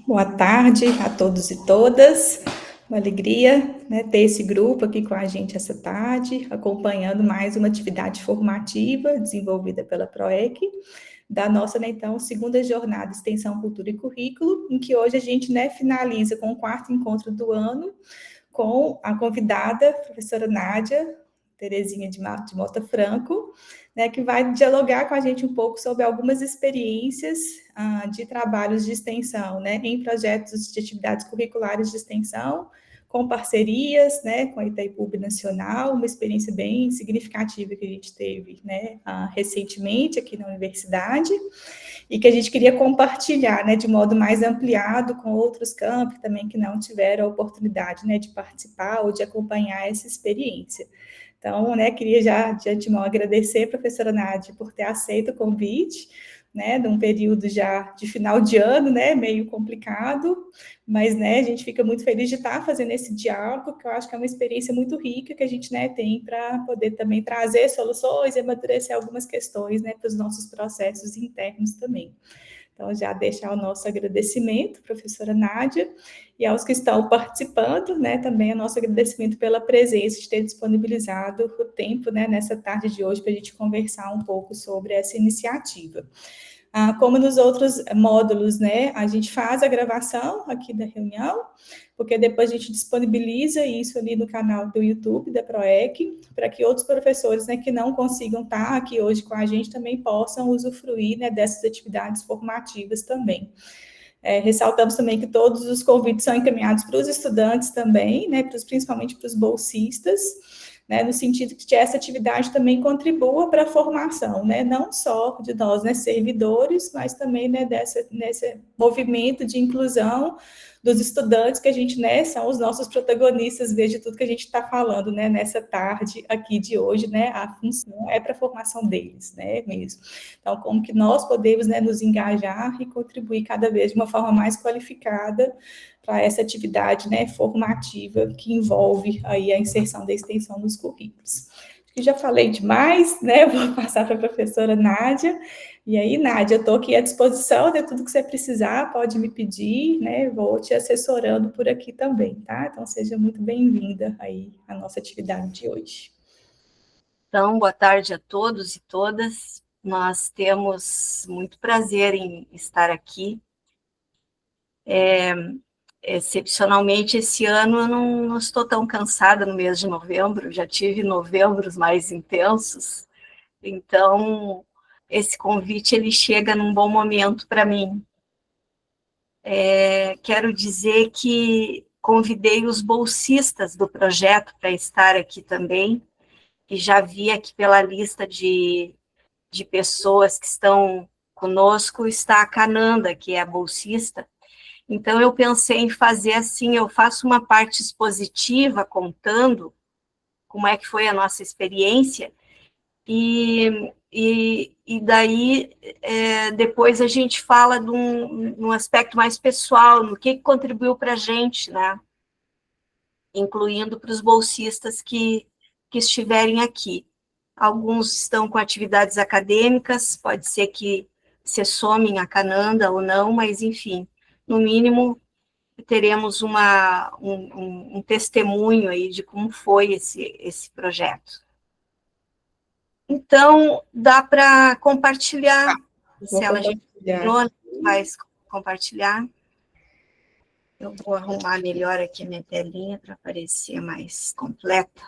Boa tarde a todos e todas. Uma alegria, né, ter esse grupo aqui com a gente essa tarde, acompanhando mais uma atividade formativa desenvolvida pela PROEC, da nossa, né, então, segunda jornada de Extensão, Cultura e Currículo, em que hoje a gente, né, finaliza com o quarto encontro do ano, com a convidada, professora Nádia Terezinha de Mota Franco, né, que vai dialogar com a gente um pouco sobre algumas experiências de trabalhos de extensão, né, em projetos de atividades curriculares de extensão, com parcerias, né, com a Itaipu Nacional, uma experiência bem significativa que a gente teve, né, recentemente aqui na universidade, e que a gente queria compartilhar, né, de modo mais ampliado com outros campos também que não tiveram a oportunidade, né, de participar ou de acompanhar essa experiência. Então, né, queria já de antemão agradecer a professora Nádia por ter aceito o convite, né, num período já de final de ano, né, meio complicado, mas, né, a gente fica muito feliz de estar fazendo esse diálogo, que eu acho que é uma experiência muito rica que a gente, né, tem para poder também trazer soluções e amadurecer algumas questões, né, para os nossos processos internos também. Então, já deixar o nosso agradecimento, professora Nádia, e aos que estão participando, né, também o nosso agradecimento pela presença, de ter disponibilizado o tempo, né, nessa tarde de hoje, para a gente conversar um pouco sobre essa iniciativa. Como nos outros módulos, né, a gente faz a gravação aqui da reunião, porque depois a gente disponibiliza isso ali no canal do YouTube da PROEC, para que outros professores, né, que não consigam estar aqui hoje com a gente também possam usufruir, né, dessas atividades formativas também. Ressaltamos também que todos os convites são encaminhados para os estudantes também, né, principalmente para os bolsistas, né, no sentido que essa atividade também contribua para a formação, né, não só de nós, né, servidores, mas também, né, nesse movimento de inclusão dos estudantes, que a gente, né, são os nossos protagonistas, de tudo que a gente está falando, né, nessa tarde aqui de hoje, né, a função é para a formação deles, né, mesmo. Então, como que nós podemos, né, nos engajar e contribuir cada vez de uma forma mais qualificada para essa atividade, né, formativa que envolve aí a inserção da extensão nos currículos. Acho que já falei demais, né, vou passar para a professora Nádia, e aí, Nádia, eu estou aqui à disposição, de tudo que você precisar, pode me pedir, né, vou te assessorando por aqui também, tá? Então, seja muito bem-vinda aí à nossa atividade de hoje. Então, boa tarde a todos e todas, nós temos muito prazer em estar aqui. Excepcionalmente, esse ano eu não estou tão cansada no mês de novembro, já tive novembros mais intensos, então esse convite ele chega num bom momento para mim. Quero dizer que convidei os bolsistas do projeto para estar aqui também, e já vi aqui pela lista de pessoas que estão conosco, está a Cananda, que é a bolsista. Então, eu pensei em fazer assim, eu faço uma parte expositiva, contando como é que foi a nossa experiência, e daí, depois a gente fala de um aspecto mais pessoal, no que contribuiu para a gente, né? Incluindo para os bolsistas que estiverem aqui. Alguns estão com atividades acadêmicas, pode ser que se somem a Cananda ou não, mas, enfim, no mínimo, teremos um testemunho aí de como foi esse projeto. Então, dá para compartilhar. Se ela vai compartilhar. Eu vou arrumar melhor aqui a minha telinha para aparecer mais completa.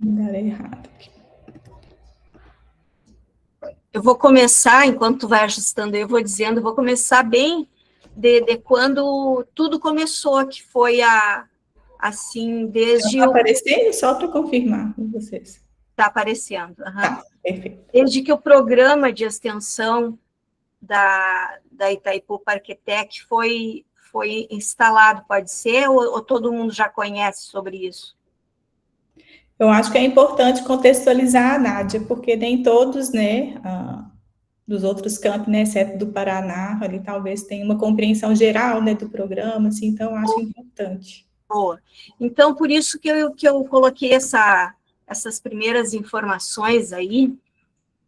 Não errado aqui. Eu vou começar, enquanto tu vai ajustando, eu vou dizendo, eu vou começar bem de quando tudo começou, que foi assim, desde... Está aparecendo? Só para confirmar com vocês. Está aparecendo. Uhum. Tá, perfeito. Desde que o programa de extensão da Itaipu Parquetec foi instalado, pode ser? Ou todo mundo já conhece sobre isso? Eu acho que é importante contextualizar a Nádia, porque nem todos, né, dos outros campi, né, exceto do Paraná, ali talvez tenha uma compreensão geral, né, do programa, assim, então acho importante. Boa. Então, por isso que eu coloquei essas primeiras informações aí,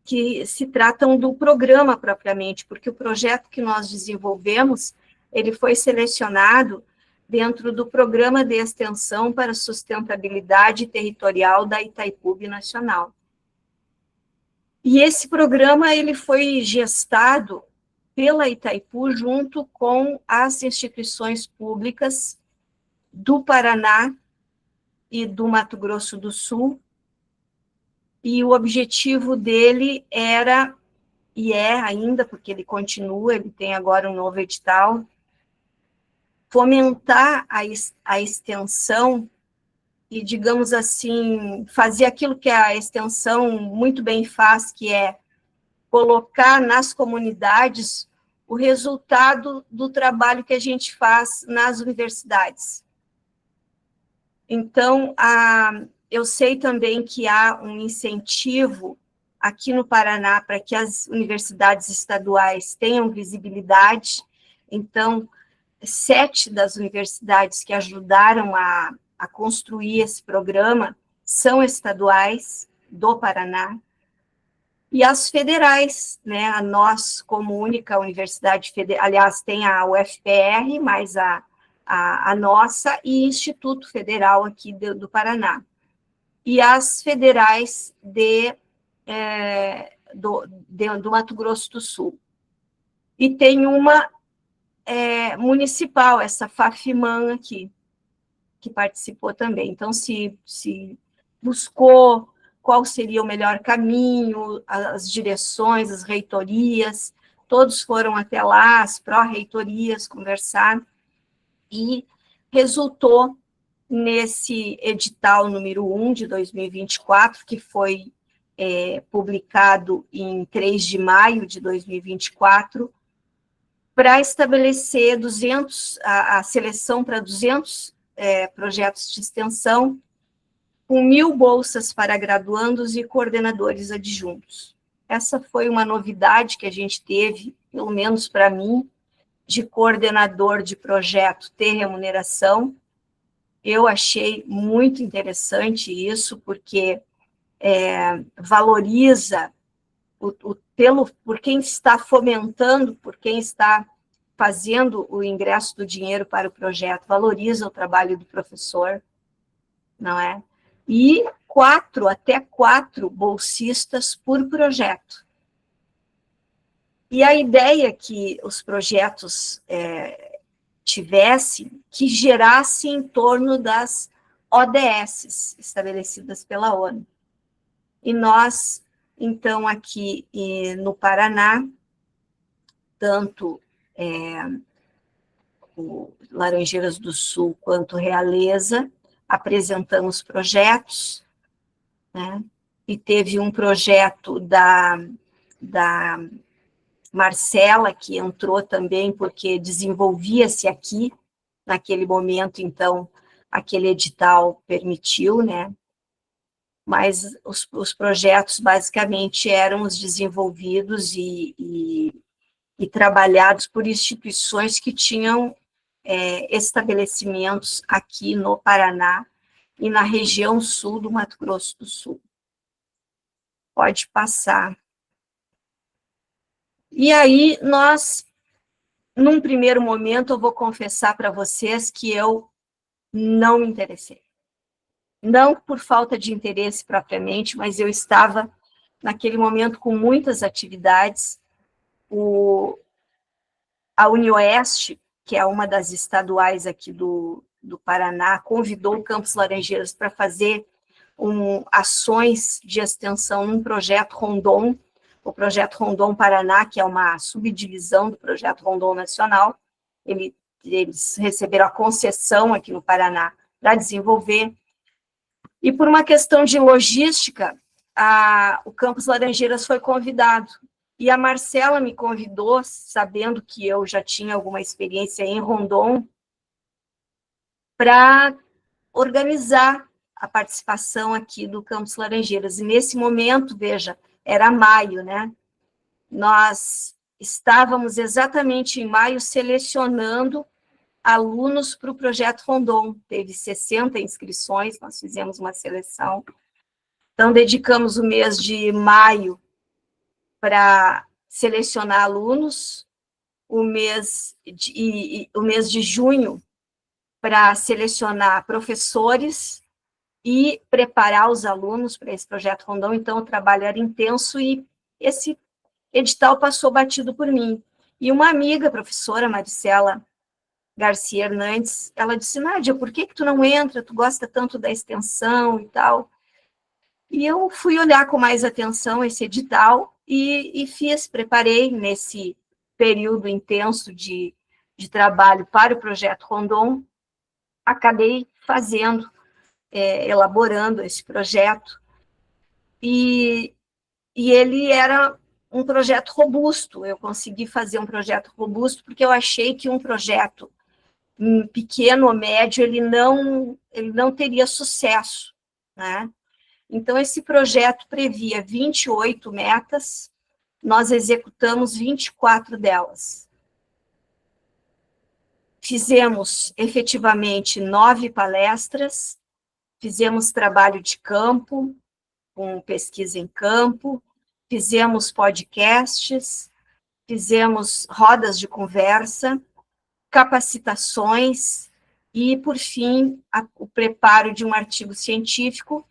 que se tratam do programa propriamente, porque o projeto que nós desenvolvemos, ele foi selecionado dentro do Programa de Extensão para Sustentabilidade Territorial da Itaipu Nacional. E esse programa, ele foi gestado pela Itaipu junto com as instituições públicas do Paraná e do Mato Grosso do Sul, e o objetivo dele era, e é ainda, porque ele continua, ele tem agora um novo edital, fomentar a extensão e, digamos assim, fazer aquilo que a extensão muito bem faz, que é colocar nas comunidades o resultado do trabalho que a gente faz nas universidades. Então, eu sei também que há um incentivo aqui no Paraná para que as universidades estaduais tenham visibilidade. Então, 7 das universidades que ajudaram a construir esse programa são estaduais do Paraná. E as federais, né? A nós, como única universidade federal, aliás, tem a UFPR, mais a nossa, e Instituto Federal aqui do Paraná. E as federais do Mato Grosso do Sul. E tem uma municipal, essa FAFIMAN aqui, que participou também. Então, se buscou qual seria o melhor caminho, as direções, as reitorias, todos foram até lá, as pró-reitorias, conversar, e resultou nesse edital número 1 de 2024, que foi publicado em 3 de maio de 2024, para estabelecer a seleção para 200 projetos de extensão, com 1.000 bolsas para graduandos e coordenadores adjuntos. Essa foi uma novidade que a gente teve, pelo menos para mim, de coordenador de projeto ter remuneração. Eu achei muito interessante isso, porque valoriza por quem está fomentando, por quem está fazendo o ingresso do dinheiro para o projeto, valoriza o trabalho do professor, não é? E até quatro bolsistas por projeto. E a ideia que os projetos tivessem, que gerasse em torno das ODS estabelecidas pela ONU. E nós, então, aqui no Paraná, tanto o Laranjeiras do Sul quanto Realeza, apresentamos projetos, né? E teve um projeto da Marcela, que entrou também, porque desenvolvia-se aqui, naquele momento, então, aquele edital permitiu, né? Mas os projetos, basicamente, eram os desenvolvidos e trabalhados por instituições que tinham estabelecimentos aqui no Paraná e na região sul do Mato Grosso do Sul. Pode passar. E aí, num primeiro momento, eu vou confessar para vocês que eu não me interessei. Não por falta de interesse propriamente, mas eu estava, naquele momento, com muitas atividades. A UniOeste, que é uma das estaduais aqui do Paraná, convidou o Campus Laranjeiras para fazer ações de extensão num projeto Rondon, o projeto Rondon Paraná, que é uma subdivisão do projeto Rondon Nacional. Eles receberam a concessão aqui no Paraná para desenvolver. E por uma questão de logística, o Campus Laranjeiras foi convidado. E a Marcela me convidou, sabendo que eu já tinha alguma experiência em Rondon, para organizar a participação aqui do Campus Laranjeiras. E nesse momento, veja, era maio, né? nós estávamos exatamente em maio selecionando alunos para o projeto Rondon. Teve 60 inscrições, nós fizemos uma seleção. Então, dedicamos o mês de maio para selecionar alunos, o mês de junho para selecionar professores e preparar os alunos para esse projeto Rondon. Então, o trabalho era intenso e esse edital passou batido por mim. E uma amiga, professora Maricela Garcia Hernandes, ela disse, Nádia, por que tu não entra? Tu gosta tanto da extensão e tal. E eu fui olhar com mais atenção esse edital e preparei nesse período intenso de trabalho para o projeto Rondon, acabei fazendo, elaborando esse projeto, e ele era um projeto robusto. Eu consegui fazer um projeto robusto porque eu achei que um projeto pequeno ou médio, ele não teria sucesso, né? Então, esse projeto previa 28 metas, nós executamos 24 delas. Fizemos, efetivamente, 9 palestras, fizemos trabalho de campo, com pesquisa em campo, fizemos podcasts, fizemos rodas de conversa, capacitações e, por fim, o preparo de um artigo científico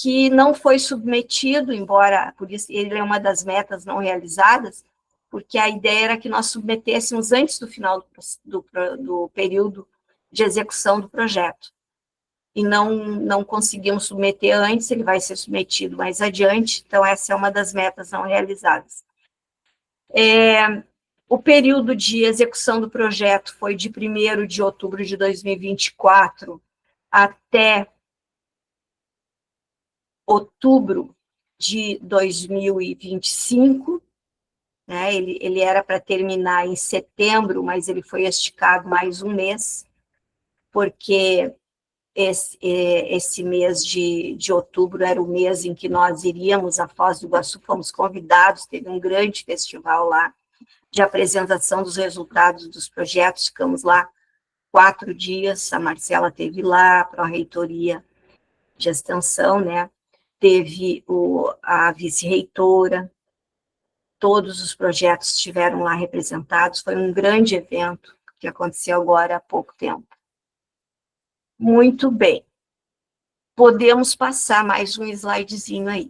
que não foi submetido, embora, por isso, ele é uma das metas não realizadas, porque a ideia era que nós submetêssemos antes do final do período de execução do projeto. E não conseguimos submeter antes, ele vai ser submetido mais adiante, então essa é uma das metas não realizadas. O período de execução do projeto foi de 1º de outubro de 2024 até outubro de 2025, né? Ele era para terminar em setembro, mas ele foi esticado mais um mês, porque esse mês de outubro era o mês em que nós iríamos à Foz do Iguaçu, fomos convidados, teve um grande festival lá, de apresentação dos resultados dos projetos, ficamos lá 4 dias, a Marcela teve lá, a pró-reitoria de extensão, né? Teve a vice-reitora, todos os projetos estiveram lá representados, foi um grande evento que aconteceu agora há pouco tempo. Muito bem. Podemos passar mais um slidezinho aí.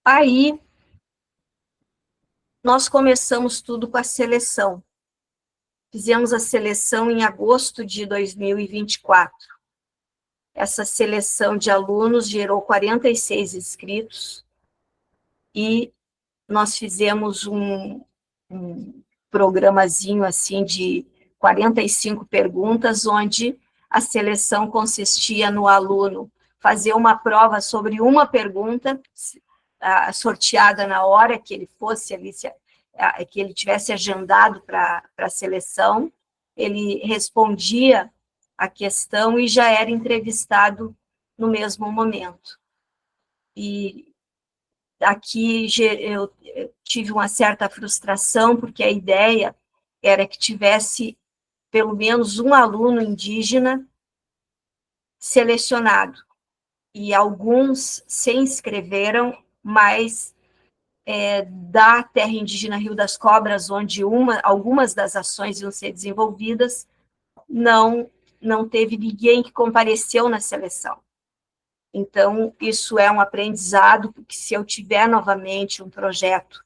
Aí, nós começamos tudo com a seleção. Fizemos a seleção em agosto de 2024. Essa seleção de alunos gerou 46 inscritos e nós fizemos um programazinho assim de 45 perguntas, onde a seleção consistia no aluno fazer uma prova sobre uma pergunta, sorteada na hora que ele fosse ali, que ele tivesse agendado para a seleção, ele respondia a questão e já era entrevistado no mesmo momento. E aqui eu tive uma certa frustração, porque a ideia era que tivesse pelo menos um aluno indígena selecionado, e alguns se inscreveram, mas da terra indígena Rio das Cobras, onde algumas das ações iam ser desenvolvidas, não teve ninguém que compareceu na seleção. Então, isso é um aprendizado, porque se eu tiver novamente um projeto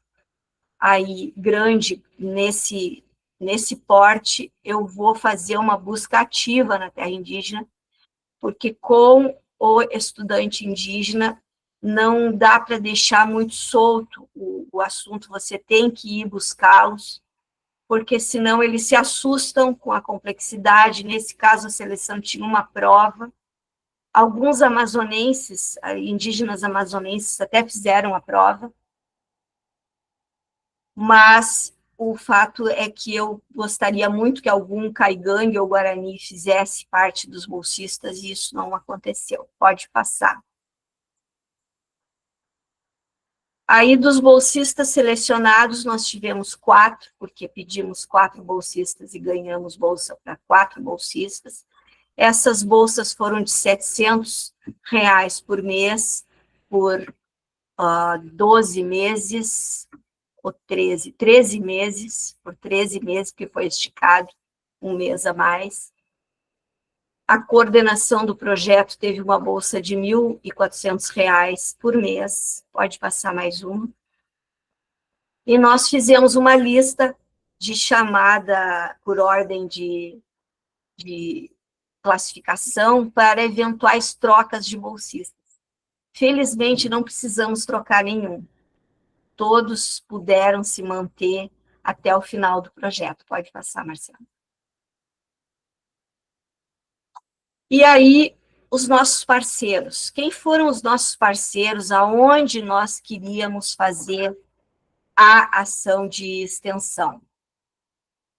aí grande nesse porte, eu vou fazer uma busca ativa na terra indígena, porque com o estudante indígena não dá para deixar muito solto o assunto, você tem que ir buscá-los, porque senão eles se assustam com a complexidade. Nesse caso, a seleção tinha uma prova. Alguns amazonenses, indígenas amazonenses, até fizeram a prova, mas o fato é que eu gostaria muito que algum caigangue ou guarani fizesse parte dos bolsistas, e isso não aconteceu. Pode passar. Aí, dos bolsistas selecionados, nós tivemos 4, porque pedimos 4 bolsistas e ganhamos bolsa para 4 bolsistas. Essas bolsas foram de R$ 700 por mês, por 12 meses, ou 13 meses, por 13 meses, que foi esticado um mês a mais. A coordenação do projeto teve uma bolsa de R$ 1.400 por mês, pode passar mais uma. E nós fizemos uma lista de chamada por ordem de classificação para eventuais trocas de bolsistas. Felizmente, não precisamos trocar nenhum. Todos puderam se manter até o final do projeto. Pode passar, Marcelo. E aí, os nossos parceiros. Quem foram os nossos parceiros? Aonde nós queríamos fazer a ação de extensão?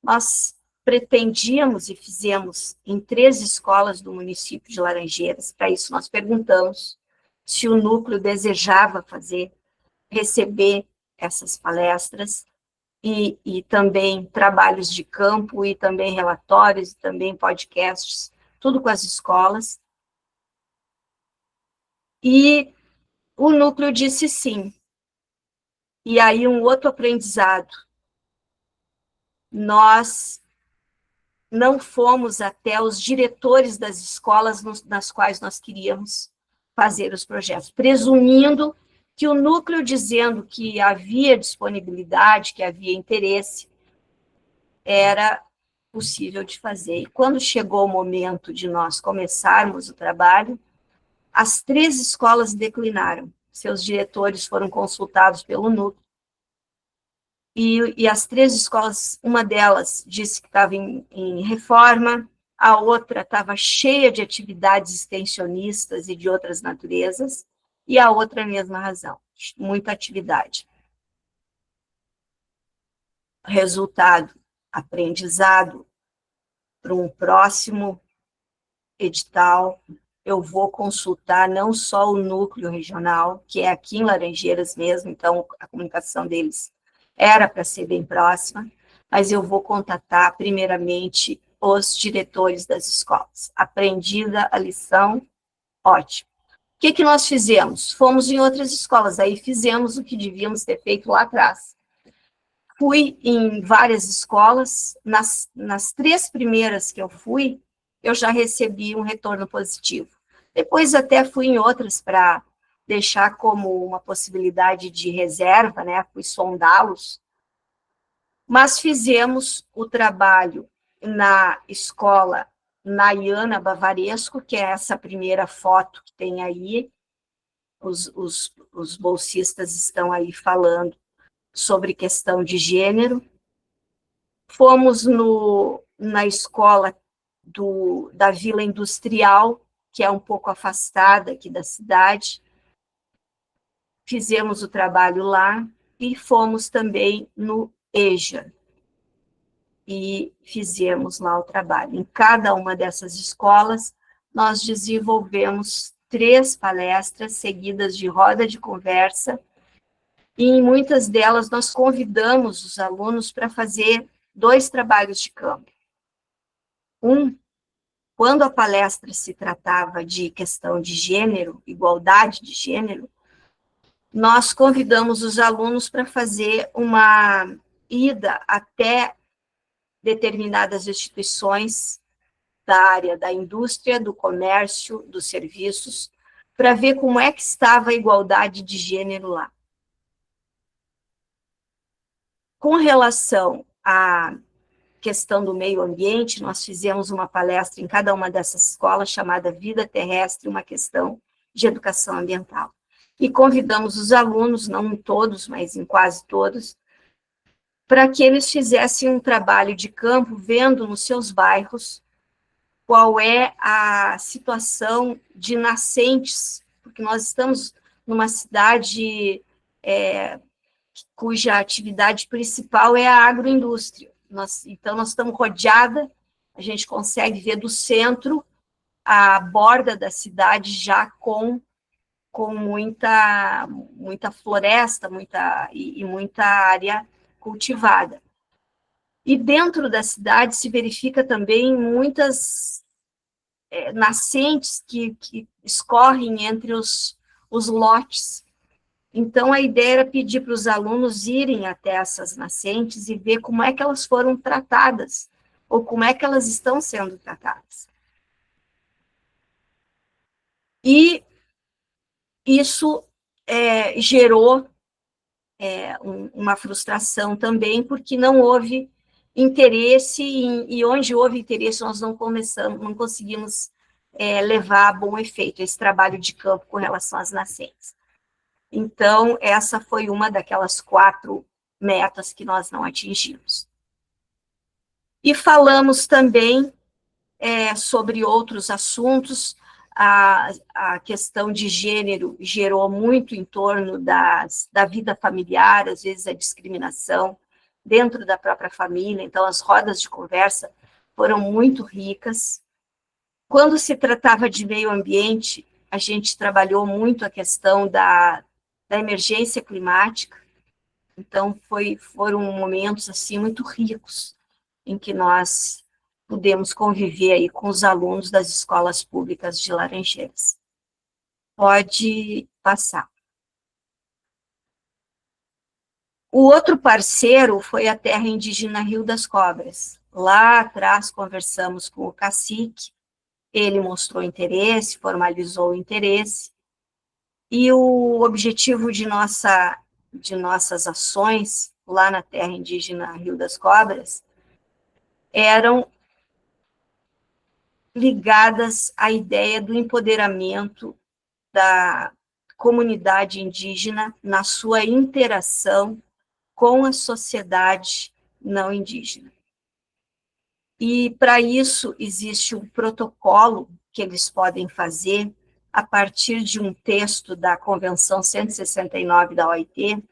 Nós pretendíamos e fizemos em 3 escolas do município de Laranjeiras. Para isso, nós perguntamos se o núcleo desejava receber essas palestras, e também trabalhos de campo, e também relatórios, e também podcasts, tudo com as escolas. E o núcleo disse sim. E aí, um outro aprendizado. Nós não fomos até os diretores das escolas nas quais nós queríamos fazer os projetos, presumindo que o núcleo dizendo que havia disponibilidade, que havia interesse, era possível de fazer. E quando chegou o momento de nós começarmos o trabalho, as 3 escolas declinaram. Seus diretores foram consultados pelo núcleo, e as 3 escolas, uma delas disse que estava em reforma, a outra estava cheia de atividades extensionistas e de outras naturezas, e a outra a mesma razão, muita atividade. Resultado, aprendizado para um próximo edital. Eu vou consultar não só o núcleo regional, que é aqui em Laranjeiras mesmo, então a comunicação deles era para ser bem próxima, mas eu vou contatar primeiramente os diretores das escolas. Aprendida a lição, ótimo. O que nós fizemos? Fomos em outras escolas, aí fizemos o que devíamos ter feito lá atrás. Fui em várias escolas, nas 3 primeiras que eu fui, eu já recebi um retorno positivo. Depois até fui em outras para deixar como uma possibilidade de reserva, né? Fui sondá-los. Mas fizemos o trabalho na escola Nayana Bavaresco, que é essa primeira foto que tem aí, os bolsistas estão aí falando sobre questão de gênero. Fomos na escola da Vila Industrial, que é um pouco afastada aqui da cidade. Fizemos o trabalho lá, e fomos também no EJA, e fizemos lá o trabalho. Em cada uma dessas escolas, nós desenvolvemos 3 palestras seguidas de roda de conversa, e em muitas delas nós convidamos os alunos para fazer 2 trabalhos de campo. Quando a palestra se tratava de questão de gênero, igualdade de gênero, nós convidamos os alunos para fazer uma ida até determinadas instituições da área da indústria, do comércio, dos serviços, para ver como é que estava a igualdade de gênero lá. Com relação à questão do meio ambiente, nós fizemos uma palestra em cada uma dessas escolas, chamada Vida Terrestre, uma questão de educação ambiental. E convidamos os alunos, não em todos, mas em quase todos, para que eles fizessem um trabalho de campo, vendo nos seus bairros qual é a situação de nascentes, porque nós estamos numa cidade cuja atividade principal é a agroindústria. Então, nós estamos rodeada, a gente consegue ver do centro a borda da cidade já com muita floresta, e muita área cultivada. E dentro da cidade se verifica também muitas nascentes que escorrem entre os lotes. Então, a ideia era pedir para os alunos irem até essas nascentes e ver como é que elas foram tratadas, ou como é que elas estão sendo tratadas. E isso gerou uma frustração também, porque não houve interesse, e onde houve interesse nós não conseguimos levar a bom efeito esse trabalho de campo com relação às nascentes. Então, essa foi uma daquelas 4 metas que nós não atingimos. E falamos também sobre outros assuntos. A questão de gênero gerou muito em torno da vida familiar, às vezes a discriminação dentro da própria família, então as rodas de conversa foram muito ricas. Quando se tratava de meio ambiente, a gente trabalhou muito a questão da emergência climática, então foram momentos assim muito ricos em que nós pudemos conviver aí com os alunos das escolas públicas de Laranjeiras. Pode passar. O outro parceiro foi a terra indígena Rio das Cobras. Lá atrás conversamos com o cacique, ele mostrou interesse, formalizou o interesse, e o objetivo de nossas ações lá na terra indígena Rio das Cobras eram ligadas à ideia do empoderamento da comunidade indígena na sua interação com a sociedade não indígena. E, para isso, existe um protocolo que eles podem fazer a partir de um texto da Convenção 169 da OIT,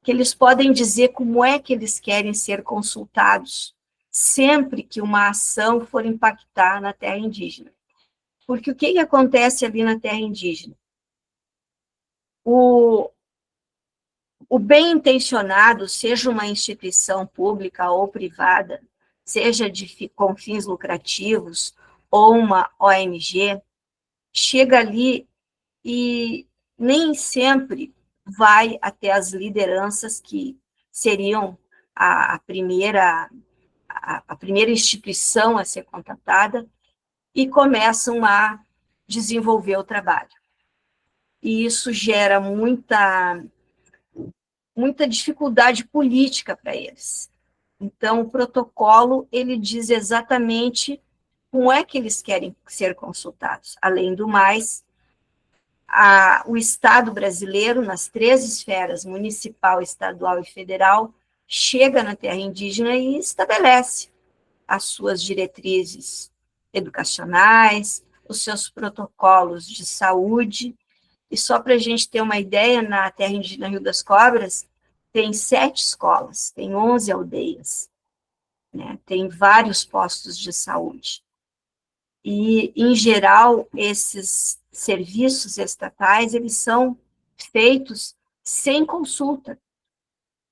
que eles podem dizer como é que eles querem ser consultados sempre que uma ação for impactar na terra indígena. Porque o que acontece ali na terra indígena? O bem-intencionado, seja uma instituição pública ou privada, seja com fins lucrativos ou uma ONG, chega ali e nem sempre vai até as lideranças que seriam a primeira instituição a ser contatada e começam a desenvolver o trabalho. E isso gera muita dificuldade política para eles. Então, o protocolo, ele diz exatamente como é que eles querem ser consultados. Além do mais, o Estado brasileiro, nas 3 esferas, municipal, estadual e federal, chega na terra indígena e estabelece as suas diretrizes educacionais, os seus protocolos de saúde. E só para a gente ter uma ideia, na terra indígena Rio das Cobras, tem 7 escolas, tem 11 aldeias, né? Tem vários postos de saúde. E, em geral, esses serviços estatais, eles são feitos sem consulta.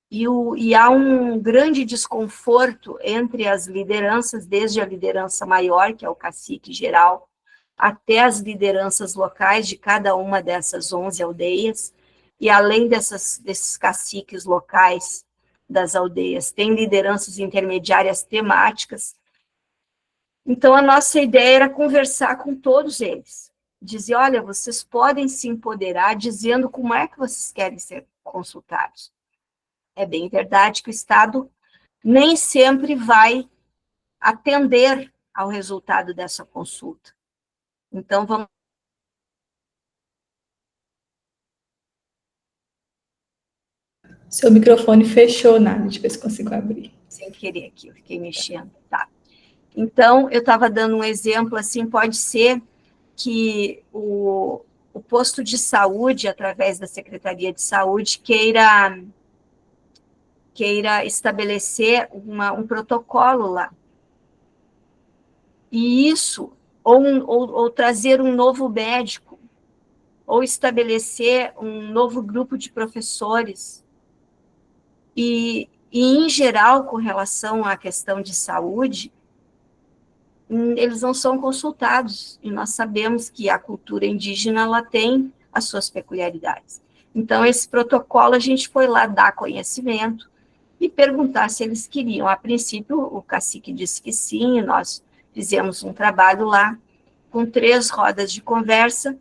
E há um grande desconforto entre as lideranças, desde a liderança maior, que é o cacique geral, até as lideranças locais de cada uma dessas 11 aldeias, e além desses caciques locais das aldeias, tem lideranças intermediárias temáticas. Então, a nossa ideia era conversar com todos eles, dizer, olha, vocês podem se empoderar dizendo como é que vocês querem ser consultados. É bem verdade que o Estado nem sempre vai atender ao resultado dessa consulta. Então, vamos... Seu microfone fechou, Nádia, deixa eu ver se consigo abrir. Sem querer aqui, eu fiquei mexendo. Tá. Então, eu estava dando um exemplo, assim, pode ser que o posto de saúde, através da Secretaria de Saúde, queira queira estabelecer um protocolo lá. E isso, ou trazer um novo médico, ou estabelecer um novo grupo de professores. E em geral, com relação à questão de saúde, eles não são consultados, e nós sabemos que a cultura indígena ela tem as suas peculiaridades. Então, esse protocolo, a gente foi lá dar conhecimento e perguntar se eles queriam. A princípio, o cacique disse que sim, e nós fizemos um trabalho lá, com 3 rodas de conversa.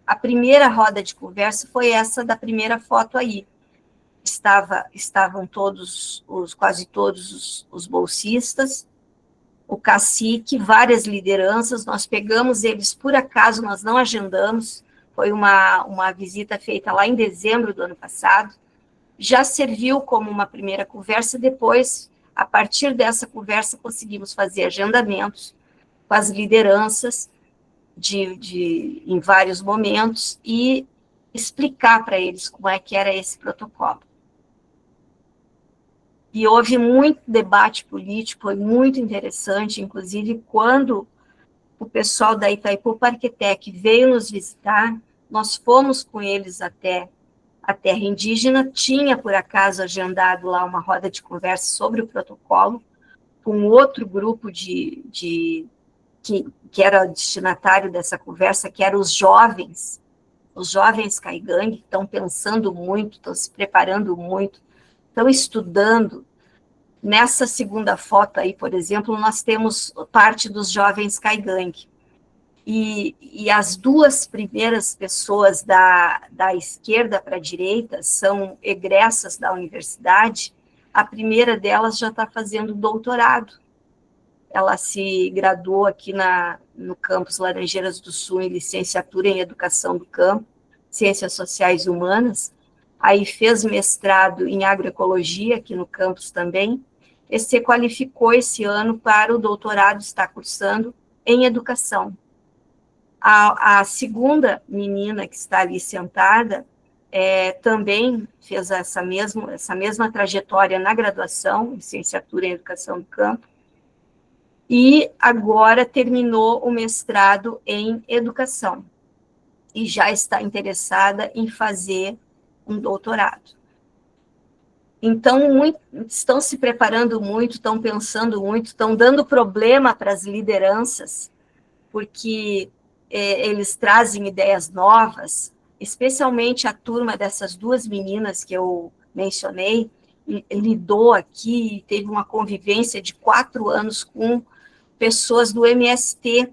A primeira roda de conversa foi essa da primeira foto aí. Estavam quase todos os bolsistas, o cacique, várias lideranças, nós pegamos eles por acaso, nós não agendamos, foi uma visita feita lá em dezembro do ano passado, já serviu como uma primeira conversa, depois, a partir dessa conversa, conseguimos fazer agendamentos com as lideranças em vários momentos e explicar para eles como é que era esse protocolo. E houve muito debate político, foi muito interessante, inclusive quando o pessoal da Itaipu Parquetec veio nos visitar, nós fomos com eles até a terra indígena, tinha por acaso agendado lá uma roda de conversa sobre o protocolo, com outro grupo que era destinatário dessa conversa, que eram os jovens Caigangue, que estão pensando muito, estão se preparando muito, estão estudando. Nessa segunda foto aí, por exemplo, nós temos parte dos jovens Caigangue. E as 2 primeiras pessoas da esquerda para a direita são egressas da universidade. A primeira delas já está fazendo doutorado. Ela se graduou aqui no campus Laranjeiras do Sul em licenciatura em Educação do Campo, Ciências Sociais e Humanas. Aí fez mestrado em agroecologia aqui no campus também. E se qualificou esse ano para o doutorado, está cursando em educação. A segunda menina que está ali sentada também fez essa mesma trajetória na graduação, licenciatura em Educação do Campo, e agora terminou o mestrado em Educação, e já está interessada em fazer um doutorado. Então, estão se preparando muito, estão pensando muito, estão dando problema para as lideranças, porque eles trazem ideias novas, especialmente a turma dessas 2 meninas que eu mencionei, lidou aqui, teve uma convivência de 4 anos com pessoas do MST,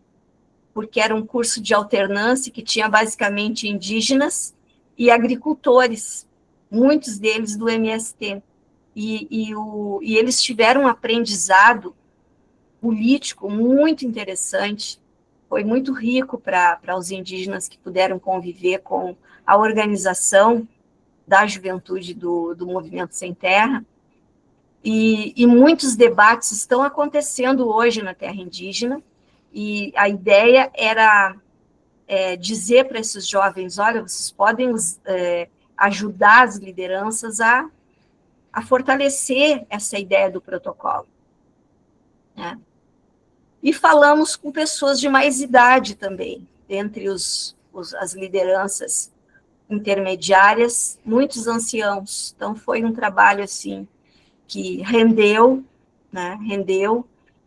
porque era um curso de alternância que tinha basicamente indígenas e agricultores, muitos deles do MST. E eles tiveram um aprendizado político muito interessante, foi muito rico para os indígenas que puderam conviver com a organização da juventude do Movimento Sem Terra, e muitos debates estão acontecendo hoje na terra indígena, e a ideia era dizer para esses jovens, olha, vocês podem ajudar as lideranças a fortalecer essa ideia do protocolo, né? E falamos com pessoas de mais idade também, entre as lideranças intermediárias, muitos anciãos. Então, foi um trabalho, assim, que rendeu, né,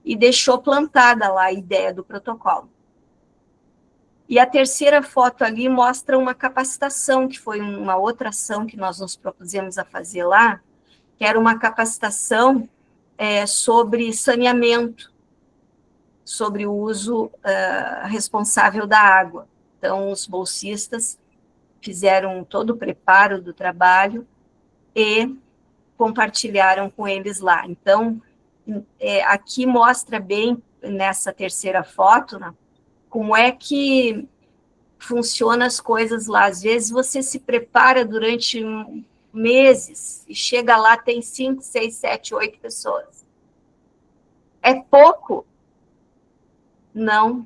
e deixou plantada lá a ideia do protocolo. E a terceira foto ali mostra uma capacitação, que foi uma outra ação que nós nos propusemos a fazer lá, que era uma capacitação sobre saneamento, sobre o uso responsável da água. Então, os bolsistas fizeram todo o preparo do trabalho e compartilharam com eles lá. Então, aqui mostra bem, nessa terceira foto, né, como é que funcionam as coisas lá. Às vezes, você se prepara durante meses e chega lá, tem 5, 6, 7, 8 pessoas. É pouco? Não,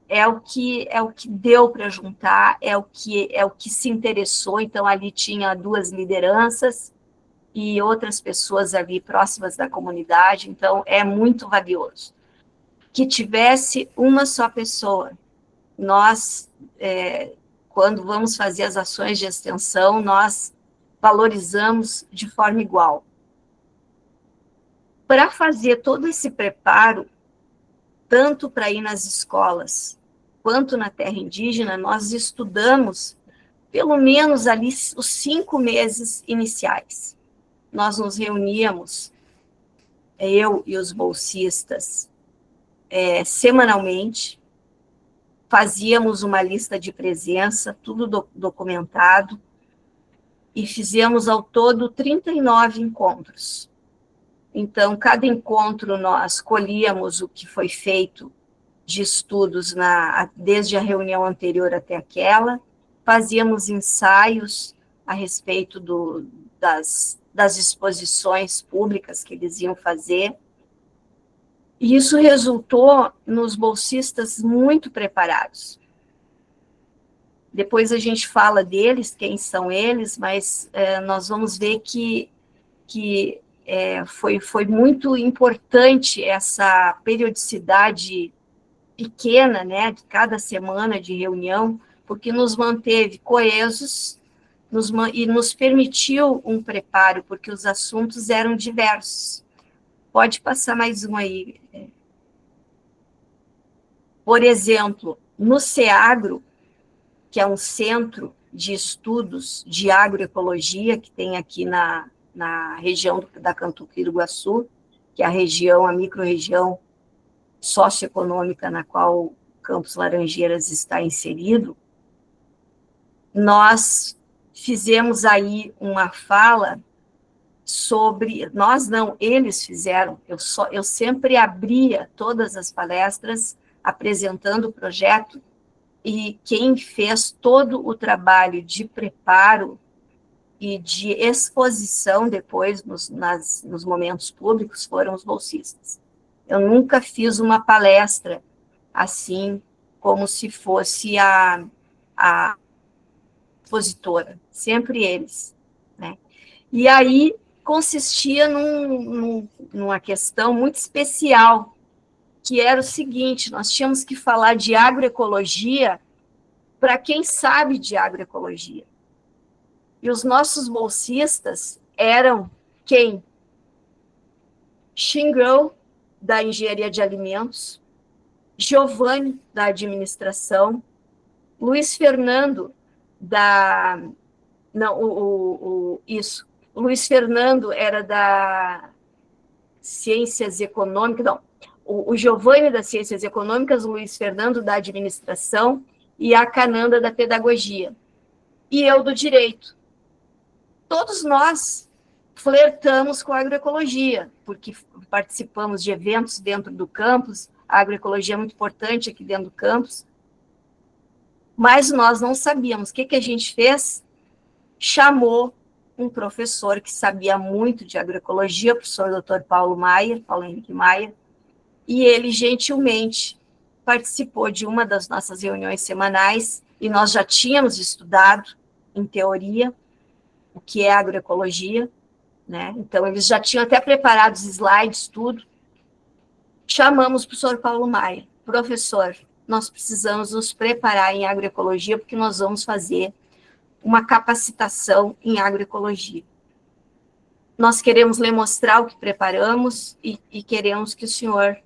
é o que deu para juntar, é o que se interessou. Então, ali tinha 2 lideranças, e outras pessoas ali próximas da comunidade, então é muito valioso. Que tivesse uma só pessoa. Nós, quando vamos fazer as ações de extensão, nós valorizamos de forma igual. Para fazer todo esse preparo, tanto para ir nas escolas, quanto na terra indígena, nós estudamos pelo menos ali os 5 meses iniciais. Nós nos reuníamos, eu e os bolsistas, semanalmente, fazíamos uma lista de presença, tudo documentado, e fizemos ao todo 39 encontros. Então, cada encontro nós colhíamos o que foi feito de estudos desde a reunião anterior até aquela, fazíamos ensaios a respeito das exposições públicas que eles iam fazer, e isso resultou nos bolsistas muito preparados. Depois a gente fala deles, quem são eles, mas nós vamos ver que foi muito importante essa periodicidade pequena, né, de cada semana de reunião, porque nos manteve coesos e nos permitiu um preparo, porque os assuntos eram diversos. Pode passar mais um aí. Por exemplo, no CEAGRO, que é um centro de estudos de agroecologia, que tem aqui na região da Cantuquira-Iguaçu, que é a micro-região socioeconômica na qual o Campos Laranjeiras está inserido, nós fizemos aí uma fala sobre, nós não, eles fizeram, eu sempre abria todas as palestras apresentando o projeto, e quem fez todo o trabalho de preparo e de exposição depois nos momentos públicos foram os bolsistas. Eu nunca fiz uma palestra assim, como se fosse a expositora, sempre eles, né? E aí consistia numa questão muito especial, que era o seguinte: nós tínhamos que falar de agroecologia para quem sabe de agroecologia. E os nossos bolsistas eram quem? Xingrou, da engenharia de alimentos, Giovanni, da administração, Luiz Fernando, o Luiz Fernando era da ciências econômicas, não, o Giovanni das ciências econômicas, o Luiz Fernando da administração e a Cananda da pedagogia, e eu do direito. Todos nós flertamos com a agroecologia, porque participamos de eventos dentro do campus, a agroecologia é muito importante aqui dentro do campus, mas nós não sabíamos. O que a gente fez? Chamou um professor que sabia muito de agroecologia, o professor Dr. Paulo Henrique Maia, e ele gentilmente participou de uma das nossas reuniões semanais, e nós já tínhamos estudado, em teoria, o que é agroecologia, né? Então, eles já tinham até preparado os slides, tudo. Chamamos o professor Paulo Maia: professor, nós precisamos nos preparar em agroecologia, porque nós vamos fazer uma capacitação em agroecologia. Nós queremos lhe mostrar o que preparamos e queremos que o senhor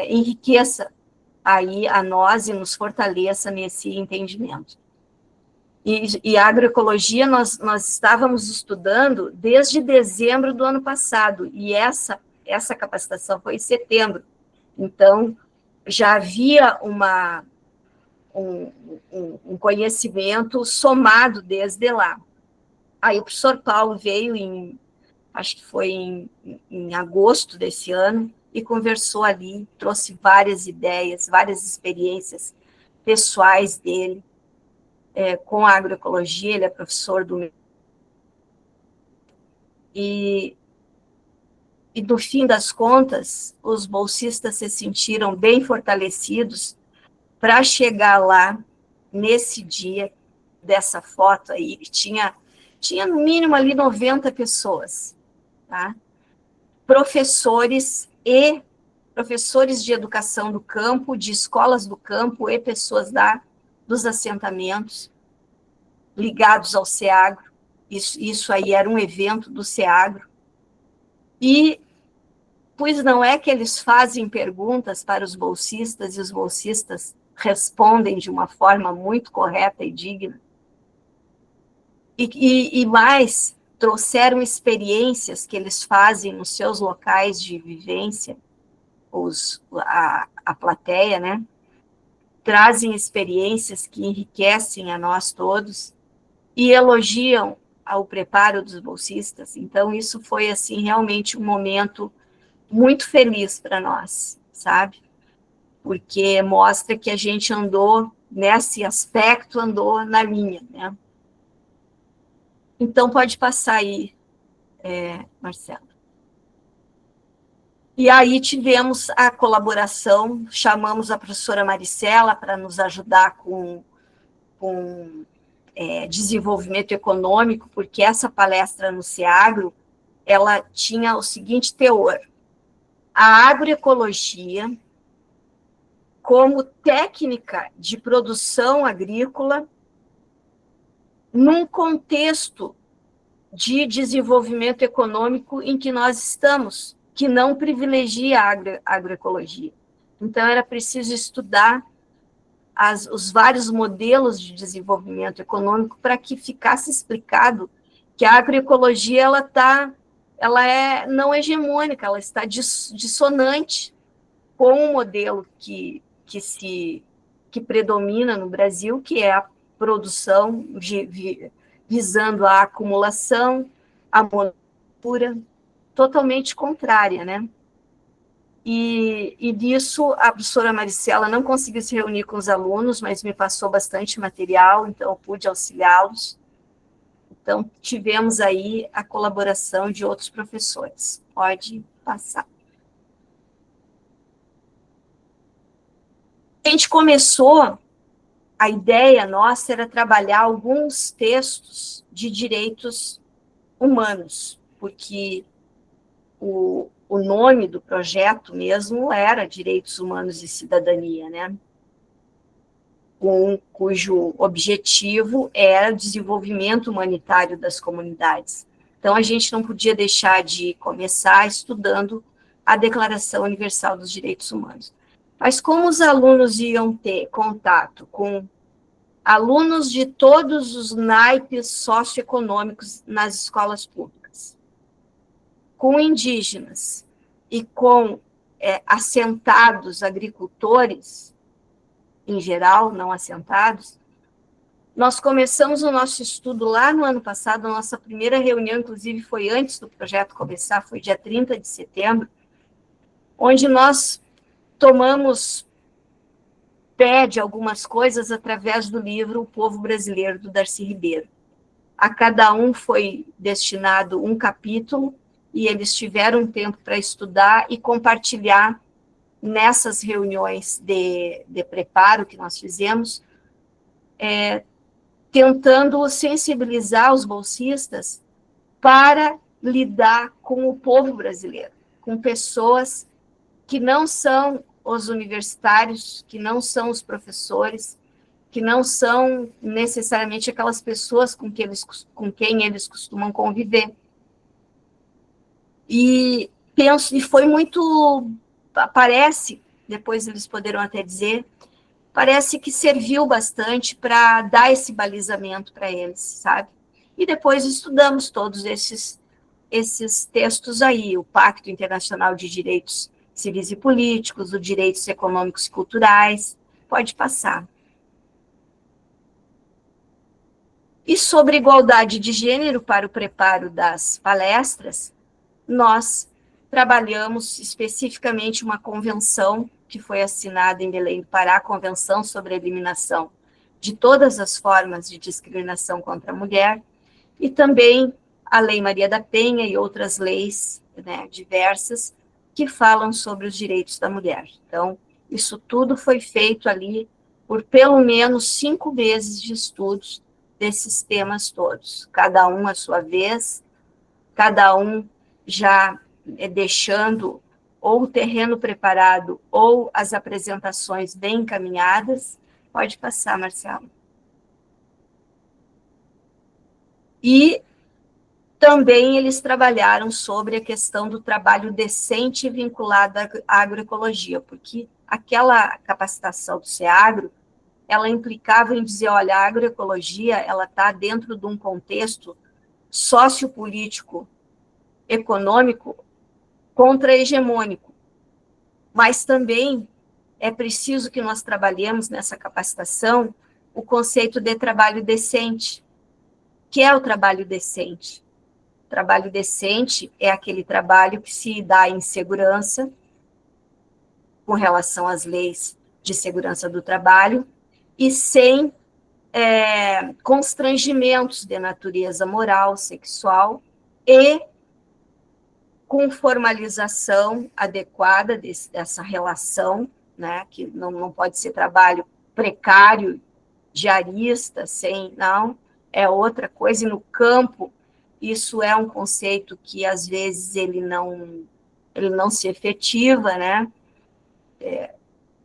enriqueça aí a nós e nos fortaleça nesse entendimento. E a agroecologia nós estávamos estudando desde dezembro do ano passado, e essa capacitação foi em setembro. Então, já havia um conhecimento somado desde lá. Aí o professor Paulo veio acho que foi em agosto desse ano, e conversou ali, trouxe várias ideias, várias experiências pessoais dele, com a agroecologia. Ele é professor e no fim das contas, os bolsistas se sentiram bem fortalecidos para chegar lá, nesse dia, dessa foto aí, que tinha tinha no mínimo ali 90 pessoas, tá? Professores de educação do campo, de escolas do campo e pessoas dos assentamentos ligados ao SEAGRO. Isso aí era um evento do SEAGRO. E, pois não é que eles fazem perguntas para os bolsistas e os bolsistas respondem de uma forma muito correta e digna. E mais, trouxeram experiências que eles fazem nos seus locais de vivência, a plateia, né? Trazem experiências que enriquecem a nós todos e elogiam ao preparo dos bolsistas. Então, isso foi, assim, realmente um momento muito feliz para nós, sabe? Porque mostra que a gente andou, nesse aspecto, andou na linha, né? Então, pode passar aí, Marcelo. E aí tivemos a colaboração, chamamos a professora Maricela para nos ajudar com desenvolvimento econômico, porque essa palestra no SEAGRO, ela tinha o seguinte teor: a agroecologia como técnica de produção agrícola num contexto de desenvolvimento econômico em que nós estamos, que não privilegia a agroecologia. Então, era preciso estudar os vários modelos de desenvolvimento econômico para que ficasse explicado que a agroecologia ela é não hegemônica, ela está dissonante com o modelo que predomina no Brasil, que é a produção visando a acumulação, a monocultura, totalmente contrária, né? E disso, a professora Maricela não conseguiu se reunir com os alunos, mas me passou bastante material, então eu pude auxiliá-los. Então, tivemos aí a colaboração de outros professores. Pode passar. A gente começou, a ideia nossa era trabalhar alguns textos de direitos humanos, porque o nome do projeto mesmo era Direitos Humanos e Cidadania, né? Cujo objetivo era o desenvolvimento humanitário das comunidades. Então, a gente não podia deixar de começar estudando a Declaração Universal dos Direitos Humanos. Mas como os alunos iam ter contato com alunos de todos os naipes socioeconômicos nas escolas públicas, com indígenas e com assentados agricultores, em geral, não assentados, nós começamos o nosso estudo lá no ano passado, a nossa primeira reunião, inclusive, foi antes do projeto começar, foi dia 30 de setembro, onde nós tomamos pé de algumas coisas através do livro O Povo Brasileiro, do Darcy Ribeiro. A cada um foi destinado um capítulo, e eles tiveram tempo para estudar e compartilhar nessas reuniões de preparo que nós fizemos, tentando sensibilizar os bolsistas para lidar com o povo brasileiro, com pessoas que não são os universitários, que não são os professores, que não são necessariamente aquelas pessoas com quem eles costumam conviver. E penso, e foi muito, parece, depois eles poderão até dizer, parece que serviu bastante para dar esse balizamento para eles, sabe? E depois estudamos todos esses textos aí, o Pacto Internacional de Direitos Civis e Políticos, os Direitos Econômicos e Culturais, pode passar. E sobre igualdade de gênero, para o preparo das palestras, nós trabalhamos especificamente uma convenção que foi assinada em Belém do Pará, a Convenção sobre a Eliminação de todas as formas de discriminação contra a mulher, e também a Lei Maria da Penha e outras leis, né, diversas, que falam sobre os direitos da mulher. Então, isso tudo foi feito ali por pelo menos 5 meses de estudos, desses temas todos, cada um à sua vez, cada um já deixando ou o terreno preparado ou as apresentações bem encaminhadas. Pode passar, Marcelo. E também eles trabalharam sobre a questão do trabalho decente vinculado à agroecologia, porque aquela capacitação do SEAGRO, ela implicava em dizer, olha, a agroecologia, ela está dentro de um contexto sociopolítico, econômico, contra-hegemônico, mas também é preciso que nós trabalhemos nessa capacitação o conceito de trabalho decente. Que é o trabalho decente? O trabalho decente é aquele trabalho que se dá em segurança, com relação às leis de segurança do trabalho, e sem constrangimentos de natureza moral, sexual, e com formalização adequada dessa relação, né, que não pode ser trabalho precário, diarista, sem, não, é outra coisa, e no campo, isso é um conceito que, às vezes, ele não se efetiva, né,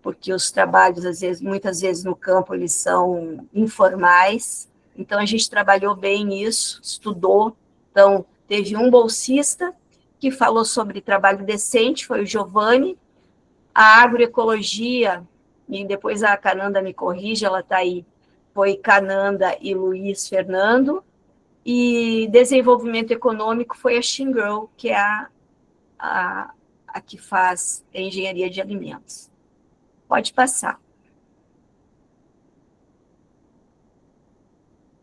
porque os trabalhos, muitas vezes, no campo, eles são informais, então, a gente trabalhou bem nisso, estudou, então, teve um bolsista que falou sobre trabalho decente, foi o Giovanni, a agroecologia, e depois a Cananda me corrige, ela está aí, foi Cananda e Luiz Fernando, e desenvolvimento econômico foi a Xingirl, que é a que faz engenharia de alimentos. Pode passar.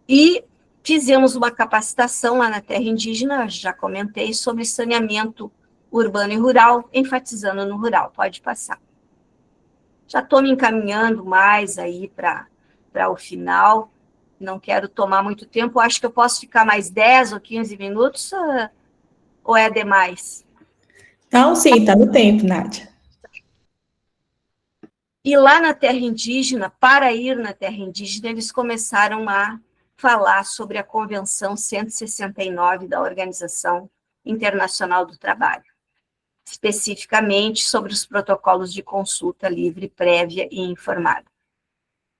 E fizemos uma capacitação lá na terra indígena, já comentei, sobre saneamento urbano e rural, enfatizando no rural. Pode passar. Já estou me encaminhando mais aí para o final, não quero tomar muito tempo, acho que eu posso ficar mais 10 ou 15 minutos, ou é demais? Então, sim, está no tempo, Nádia. E lá na terra indígena, para ir na terra indígena, eles começaram a falar sobre a Convenção 169 da Organização Internacional do Trabalho, especificamente sobre os protocolos de consulta livre, prévia e informada.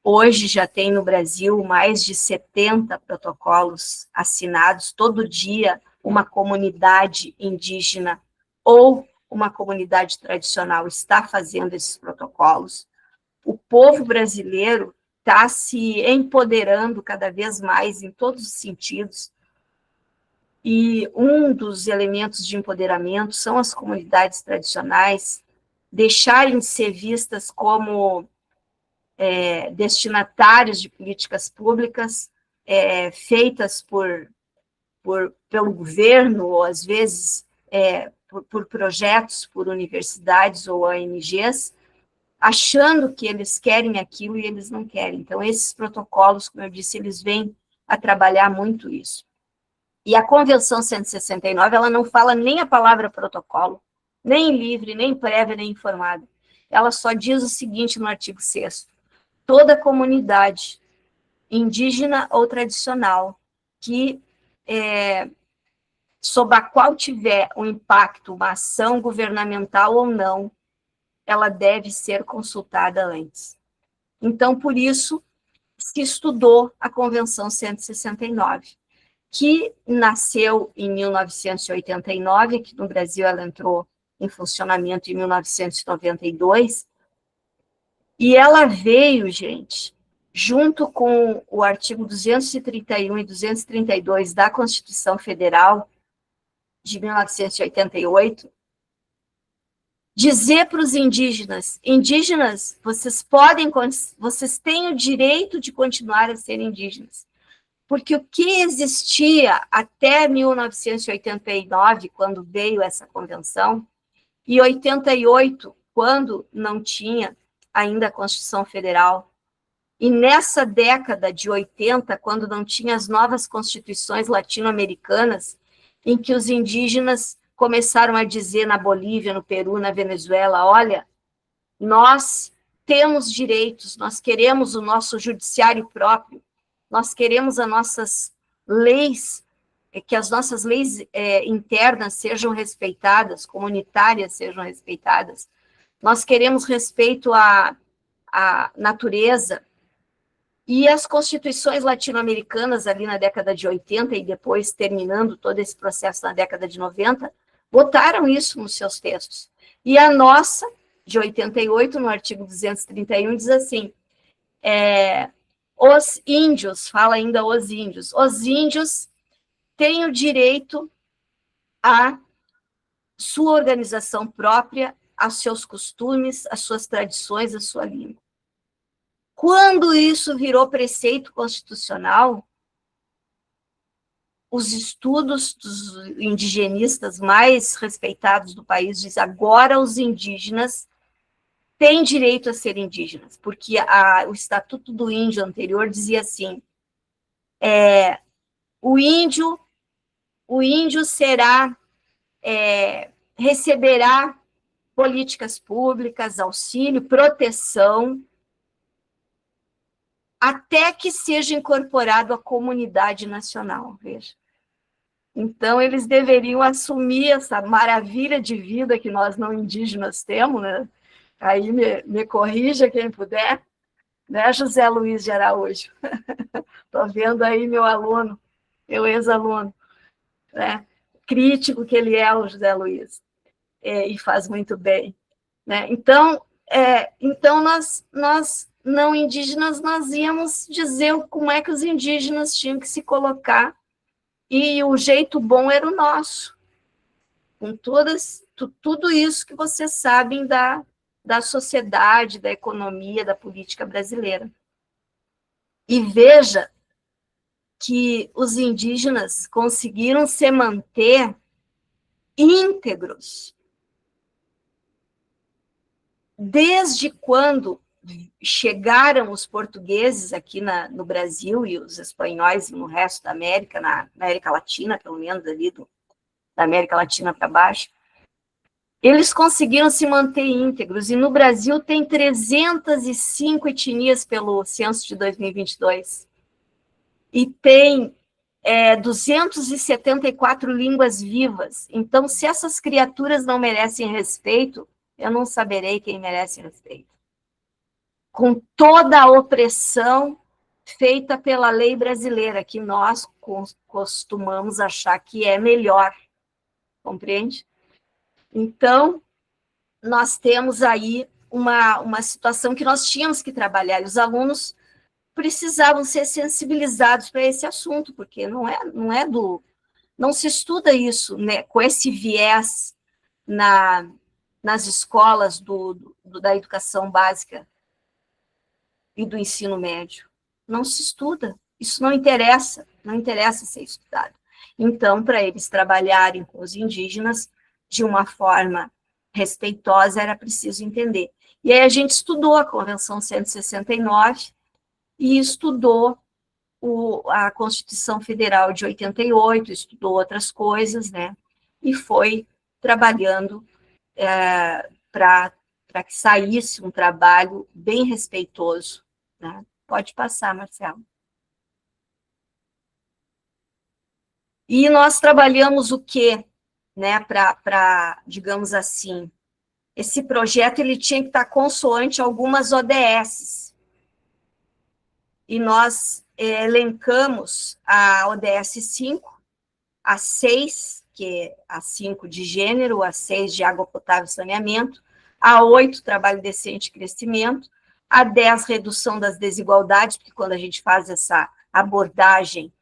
Hoje já tem no Brasil mais de 70 protocolos assinados, todo dia uma comunidade indígena ou uma comunidade tradicional está fazendo esses protocolos. O povo brasileiro está se empoderando cada vez mais em todos os sentidos, e um dos elementos de empoderamento são as comunidades tradicionais deixarem de ser vistas como destinatários de políticas públicas feitas pelo governo, ou às vezes por projetos, por universidades ou ONGs, achando que eles querem aquilo e eles não querem. Então, esses protocolos, como eu disse, eles vêm a trabalhar muito isso. E a Convenção 169, ela não fala nem a palavra protocolo, nem livre, nem prévia, nem informada. Ela só diz o seguinte no artigo 6º: toda comunidade, indígena ou tradicional, que sob a qual tiver um impacto, uma ação governamental ou não, ela deve ser consultada antes. Então, por isso, se estudou a Convenção 169, que nasceu em 1989, aqui no Brasil ela entrou em funcionamento em 1992, e ela veio, gente, junto com o artigo 231 e 232 da Constituição Federal de 1988, dizer para os indígenas, vocês têm o direito de continuar a ser indígenas, porque o que existia até 1989, quando veio essa convenção, e 88, quando não tinha ainda a Constituição Federal, e nessa década de 80, quando não tinha as novas constituições latino-americanas, em que os indígenas começaram a dizer na Bolívia, no Peru, na Venezuela, olha, nós temos direitos, nós queremos o nosso judiciário próprio, nós queremos as nossas leis, que as nossas leis internas sejam respeitadas, comunitárias sejam respeitadas, nós queremos respeito à natureza, e as constituições latino-americanas, ali na década de 80, e depois terminando todo esse processo na década de 90, botaram isso nos seus textos. E a nossa, de 88, no artigo 231, diz assim, os índios, fala ainda os índios têm o direito à sua organização própria, aos seus costumes, às suas tradições, à sua língua. Quando isso virou preceito constitucional, os estudos dos indigenistas mais respeitados do país dizem agora os indígenas têm direito a ser indígenas, porque o Estatuto do Índio anterior dizia assim, o índio receberá políticas públicas, auxílio, proteção, até que seja incorporado à comunidade nacional, veja. Então, eles deveriam assumir essa maravilha de vida que nós não indígenas temos, né? Aí me corrija quem puder, né, José Luiz de Araújo? Estou vendo aí meu aluno, meu ex-aluno, né? Crítico que ele é, o José Luiz, e faz muito bem, né? Então, nós não indígenas, nós íamos dizer como é que os indígenas tinham que se colocar, e o jeito bom era o nosso, com tudo isso que vocês sabem da sociedade, da economia, da política brasileira. E veja que os indígenas conseguiram se manter íntegros desde quando chegaram os portugueses aqui no Brasil e os espanhóis no resto da América, na América Latina, pelo menos ali da América Latina para baixo, eles conseguiram se manter íntegros, e no Brasil tem 305 etnias pelo censo de 2022, e tem 274 línguas vivas. Então, se essas criaturas não merecem respeito, eu não saberei quem merece respeito. Com toda a opressão feita pela lei brasileira, que nós costumamos achar que é melhor, compreende? Então, nós temos aí uma situação que nós tínhamos que trabalhar, e os alunos precisavam ser sensibilizados para esse assunto, porque não se estuda isso, né, com esse viés nas escolas da educação básica e do ensino médio. Não se estuda, isso não interessa ser estudado. Então, para eles trabalharem com os indígenas de uma forma respeitosa, era preciso entender. E aí a gente estudou a Convenção 169 e estudou a Constituição Federal de 88, estudou outras coisas, né? E foi trabalhando para que saísse um trabalho bem respeitoso, né? Pode passar, Marcelo. E nós trabalhamos o quê, né, para, digamos assim, esse projeto ele tinha que estar consoante algumas ODSs. E nós elencamos a ODS 5, a 6, que é a 5 de gênero, a 6 de água potável e saneamento, a 8, trabalho decente e crescimento, a 10, redução das desigualdades, porque quando a gente faz essa abordagem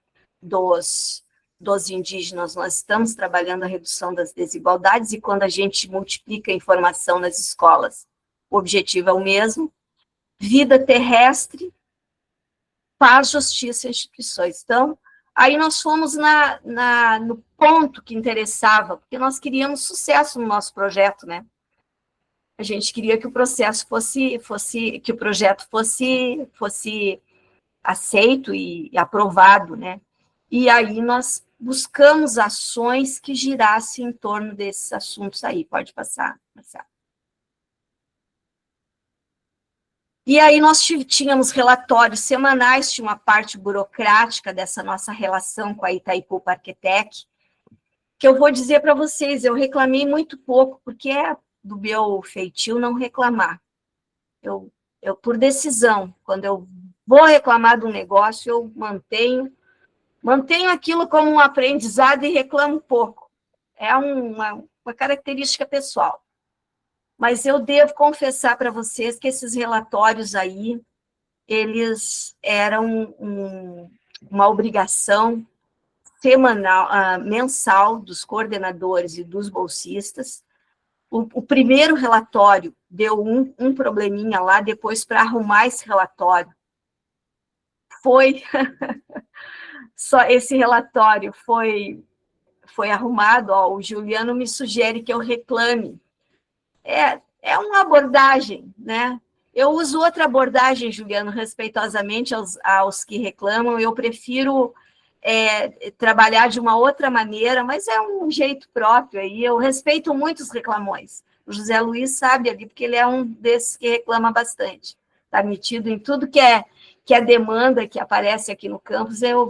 dos indígenas, nós estamos trabalhando a redução das desigualdades, e quando a gente multiplica a informação nas escolas, o objetivo é o mesmo. Vida terrestre, paz, justiça e instituições. Então, aí nós fomos no ponto que interessava, porque nós queríamos sucesso no nosso projeto, né? A gente queria que o processo que o projeto fosse aceito e aprovado, né? E aí nós buscamos ações que girassem em torno desses assuntos aí. Pode passar, Marcelo. E aí nós tínhamos relatórios semanais, tinha uma parte burocrática dessa nossa relação com a Itaipu Parquetec, que eu vou dizer para vocês, eu reclamei muito pouco, porque é do meu feitio não reclamar. Eu, por decisão, quando eu vou reclamar de um negócio, eu mantenho aquilo como um aprendizado e reclamo pouco. É uma característica pessoal. Mas eu devo confessar para vocês que esses relatórios aí, eles eram uma obrigação semanal, mensal dos coordenadores e dos bolsistas. O primeiro relatório deu um probleminha lá, depois para arrumar esse relatório. Foi só esse relatório foi arrumado, ó, o Juliano me sugere que eu reclame. É uma abordagem, né? Eu uso outra abordagem, Juliano, respeitosamente aos que reclamam, eu prefiro trabalhar de uma outra maneira, mas é um jeito próprio aí, eu respeito muito os reclamões. O José Luiz sabe ali, porque ele é um desses que reclama bastante. Está metido em tudo que é demanda que aparece aqui no campus, eu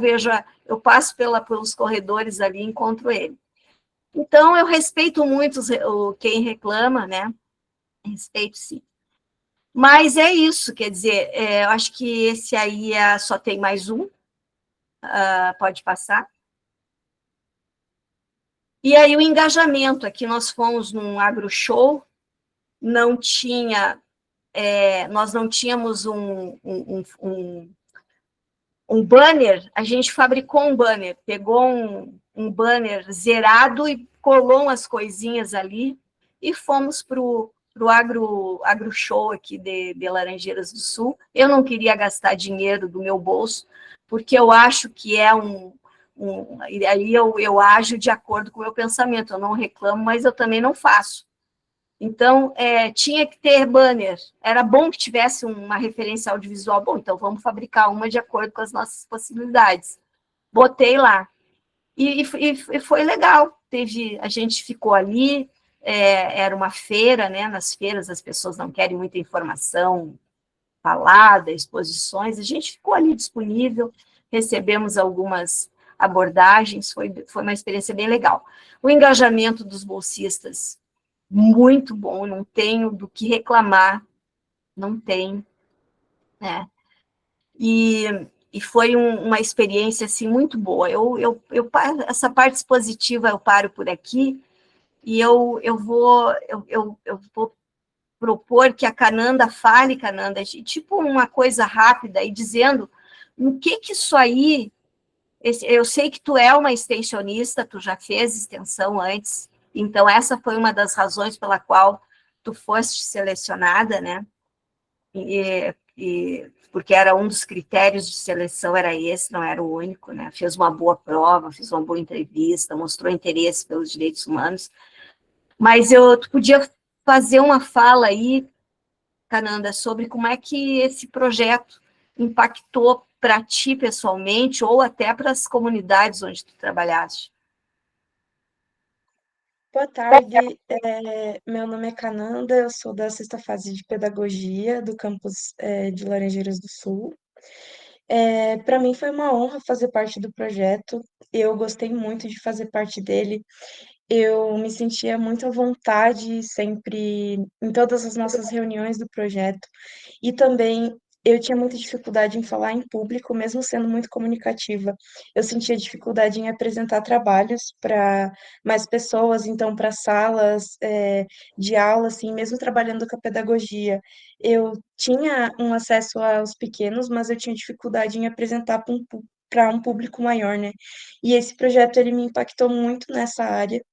passo pelos corredores ali e encontro ele. Então, eu respeito muito quem reclama, né? Respeito, sim. Mas é isso, quer dizer, eu acho que esse aí só tem mais um, pode passar. E aí o engajamento, aqui nós fomos num agro-show, nós não tínhamos um banner, a gente fabricou um banner, pegou um banner zerado e colou umas coisinhas ali e fomos para o agro show aqui de Laranjeiras do Sul. Eu não queria gastar dinheiro do meu bolso, porque eu acho que e aí eu ajo de acordo com o meu pensamento, eu não reclamo, mas eu também não faço. Então, tinha que ter banner. Era bom que tivesse uma referência audiovisual. Bom, então vamos fabricar uma de acordo com as nossas possibilidades. Botei lá. E foi legal. A gente ficou ali, era uma feira, né? Nas feiras as pessoas não querem muita informação falada, exposições. A gente ficou ali disponível, recebemos algumas abordagens, foi uma experiência bem legal. O engajamento dos bolsistas muito bom, não tenho do que reclamar, não tem, né? E foi uma experiência, assim, muito boa. Essa parte expositiva eu paro por aqui, e eu vou propor que a Cananda fale, Cananda, tipo uma coisa rápida, e dizendo o que isso aí... Eu sei que tu é uma extensionista, tu já fez extensão antes, então essa foi uma das razões pela qual tu foste selecionada, né? Porque era um dos critérios de seleção, era esse, não era o único, né? Fez uma boa prova, fez uma boa entrevista, mostrou interesse pelos direitos humanos, mas tu podia fazer uma fala aí, Cananda, sobre como é que esse projeto impactou para ti pessoalmente ou até para as comunidades onde tu trabalhaste. Boa tarde, meu nome é Cananda, eu sou da sexta fase de pedagogia do campus de Laranjeiras do Sul. Para mim foi uma honra fazer parte do projeto, eu gostei muito de fazer parte dele, eu me sentia muito à vontade sempre em todas as nossas reuniões do projeto, e também eu tinha muita dificuldade em falar em público, mesmo sendo muito comunicativa. Eu sentia dificuldade em apresentar trabalhos para mais pessoas, então para salas de aula, assim, mesmo trabalhando com a pedagogia. Eu tinha um acesso aos pequenos, mas eu tinha dificuldade em apresentar para um público maior, né? E esse projeto ele me impactou muito nessa área,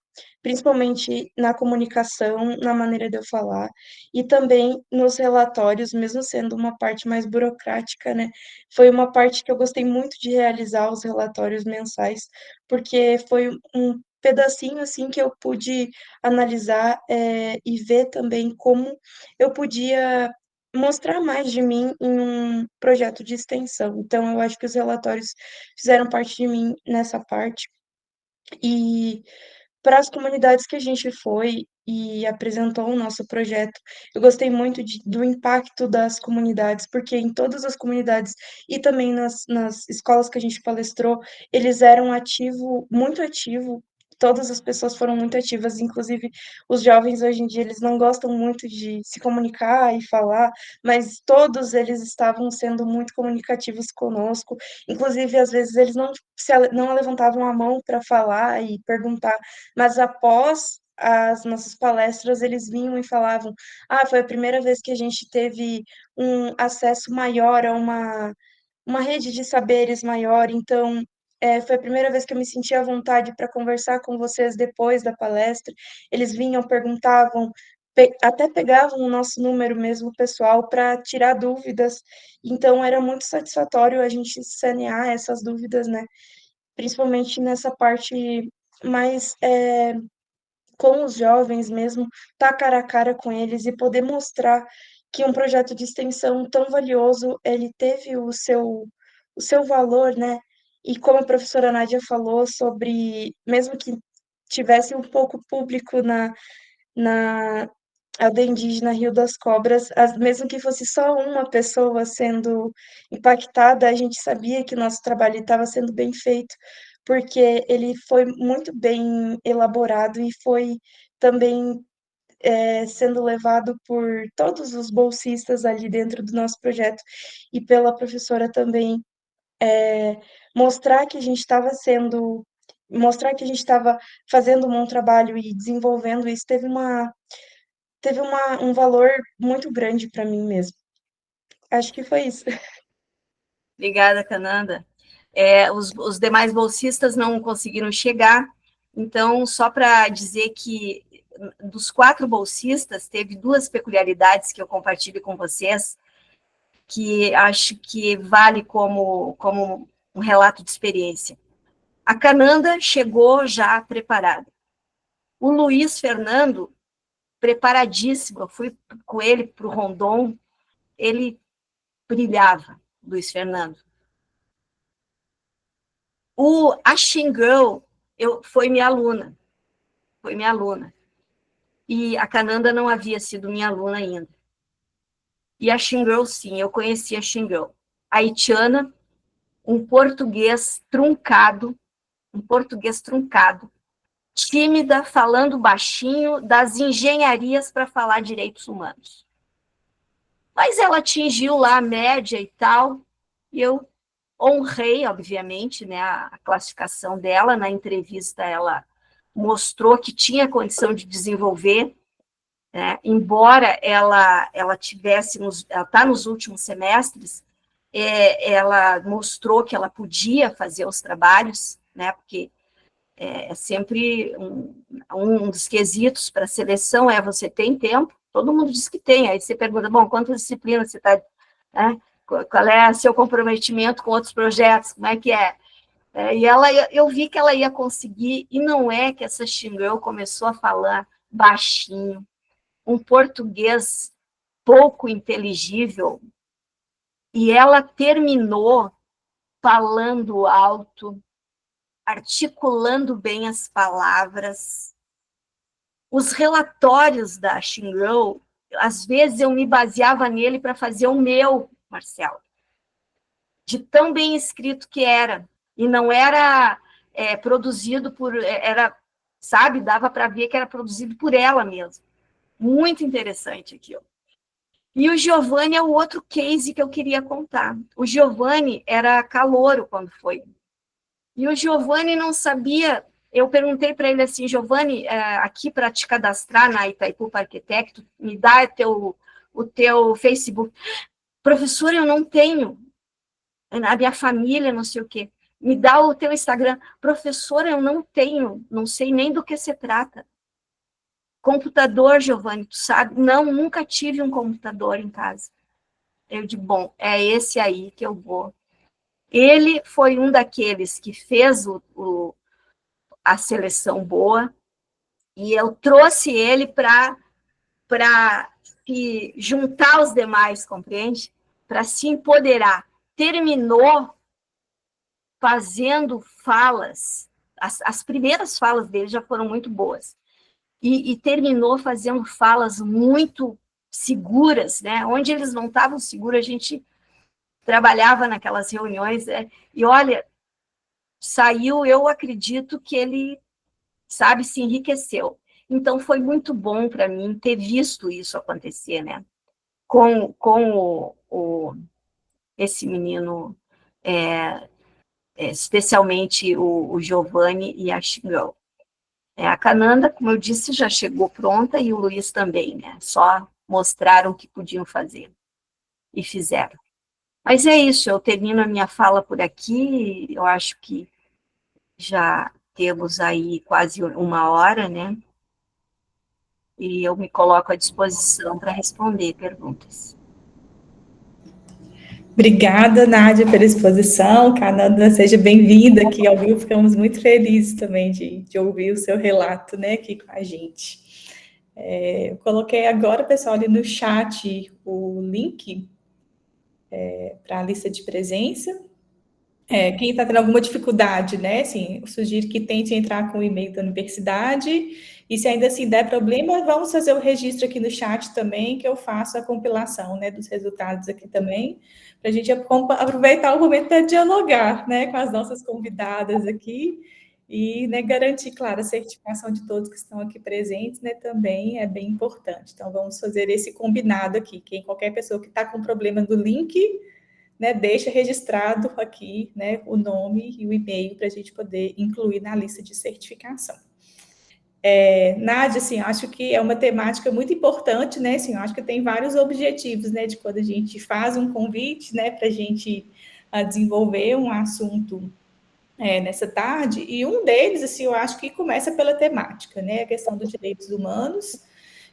principalmente na comunicação, na maneira de eu falar, e também nos relatórios, mesmo sendo uma parte mais burocrática, né? Foi uma parte que eu gostei muito de realizar os relatórios mensais, porque foi um pedacinho assim que eu pude analisar e ver também como eu podia mostrar mais de mim em um projeto de extensão. Então, eu acho que os relatórios fizeram parte de mim nessa parte. E para as comunidades que a gente foi, e apresentou o nosso projeto. Eu gostei muito do impacto das comunidades, porque em todas as comunidades e também nas escolas que a gente palestrou, eles eram muito ativo. Todas as pessoas foram muito ativas, inclusive os jovens hoje em dia, eles não gostam muito de se comunicar e falar, mas todos eles estavam sendo muito comunicativos conosco. Inclusive, às vezes, eles não levantavam a mão para falar e perguntar, mas após as nossas palestras, eles vinham e falavam: ah, foi a primeira vez que a gente teve um acesso maior a uma rede de saberes maior, então foi a primeira vez que eu me senti à vontade para conversar com vocês depois da palestra. Eles vinham, perguntavam, até pegavam o nosso número mesmo pessoal para tirar dúvidas, então era muito satisfatório a gente sanear essas dúvidas, né? Principalmente nessa parte mais com os jovens mesmo, estar cara a cara com eles e poder mostrar que um projeto de extensão tão valioso, ele teve o seu valor, né? E como a professora Nádia falou sobre, mesmo que tivesse um pouco público na aldeia indígena Rio das Cobras, mesmo que fosse só uma pessoa sendo impactada, a gente sabia que o nosso trabalho estava sendo bem feito, porque ele foi muito bem elaborado e foi também sendo levado por todos os bolsistas ali dentro do nosso projeto e pela professora também mostrar que a gente estava fazendo um bom trabalho e desenvolvendo isso teve um valor muito grande para mim mesmo. Acho que foi isso. Obrigada, Cananda. Os demais bolsistas não conseguiram chegar, então, só para dizer que dos 4 bolsistas, teve 2 peculiaridades que eu compartilho com vocês, que acho que vale como um relato de experiência. A Cananda chegou já preparada. O Luiz Fernando, preparadíssimo, eu fui com ele para o Rondon, ele brilhava, Luiz Fernando. A Xingirl foi minha aluna. E a Cananda não havia sido minha aluna ainda. E a Xingirl, sim, eu conheci a Xingirl. A haitiana, um português truncado, tímida, falando baixinho, das engenharias para falar direitos humanos. Mas ela atingiu lá a média e tal, e eu honrei, obviamente, né, a classificação dela. Na entrevista, ela mostrou que tinha condição de desenvolver, né, embora ela tivesse, ela está nos últimos semestres, ela mostrou que ela podia fazer os trabalhos, né, porque é sempre um dos quesitos para a seleção você tem tempo, todo mundo diz que tem, aí você pergunta, bom, quantas disciplinas você está, né, qual é o seu comprometimento com outros projetos, como é que é? E eu vi que ela ia conseguir, e não é que essa Xingirl começou a falar baixinho, um português pouco inteligível, e ela terminou falando alto, articulando bem as palavras. Os relatórios da Xingirl, às vezes eu me baseava nele para fazer o meu, Marcelo, de tão bem escrito que era. E não era produzido sabe, dava para ver que era produzido por ela mesma. Muito interessante aquilo. E o Giovanni é o outro case que eu queria contar. O Giovanni era calouro quando foi. E o Giovanni não sabia. Eu perguntei para ele assim, Giovanni, aqui para te cadastrar na Itaipu Arquitecto, me dá o teu Facebook. Professor, eu não tenho. A minha família, não sei o quê. Me dá o teu Instagram. Professor, eu não tenho, não sei nem do que se trata. Computador, Giovanni, tu sabe? Não, nunca tive um computador em casa. Eu digo, bom, é esse aí que eu vou. Ele foi um daqueles que fez a seleção boa, e eu trouxe ele para se juntar aos demais, compreende? Para se empoderar. Terminou fazendo falas, as primeiras falas dele já foram muito boas. e terminou fazendo falas muito seguras, né? Onde eles não estavam seguros, a gente trabalhava naquelas reuniões, e olha, saiu, eu acredito que ele, sabe, se enriqueceu. Então, foi muito bom para mim ter visto isso acontecer, né? Com esse menino, especialmente o Giovanni e a Xingão. A Cananda, como eu disse, já chegou pronta e o Luiz também, né? Só mostraram o que podiam fazer e fizeram. Mas é isso, eu termino a minha fala por aqui, eu acho que já temos aí quase 1 hora, né? E eu me coloco à disposição para responder perguntas. Obrigada, Nádia, pela exposição. Cananda, seja bem-vinda aqui ao vivo. Ficamos muito felizes também de ouvir o seu relato, né, aqui com a gente. Eu coloquei agora, pessoal, ali no chat o link para a lista de presença. Quem está tendo alguma dificuldade, né? Assim, eu sugiro que tente entrar com o e-mail da universidade, e se ainda assim der problema, vamos fazer o registro aqui no chat também, que eu faço a compilação, né, dos resultados aqui também, para a gente aproveitar o momento para dialogar, né, com as nossas convidadas aqui, e, né, garantir, claro, a certificação de todos que estão aqui presentes, né, também é bem importante. Então, vamos fazer esse combinado aqui, qualquer pessoa que está com problema do link, né, deixa registrado aqui, né, o nome e o e-mail para a gente poder incluir na lista de certificação. Nádia, assim, acho que é uma temática muito importante, né, assim, acho que tem vários objetivos, né, de quando a gente faz um convite, né, para a gente desenvolver um assunto nessa tarde, e um deles, assim, eu acho que começa pela temática, né, a questão dos direitos humanos,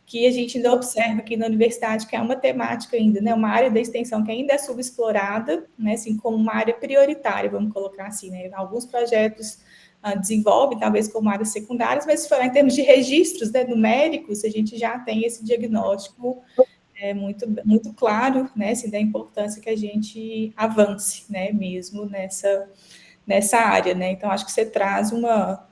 que a gente ainda observa aqui na universidade que é uma temática ainda, né, uma área da extensão que ainda é subexplorada, né, assim, como uma área prioritária, vamos colocar assim, né, alguns projetos desenvolvem, talvez como áreas secundárias, mas se for em termos de registros, né, numéricos, a gente já tem esse diagnóstico muito, muito claro, né, assim, da importância que a gente avance, né, mesmo nessa área, né, então acho que você traz uma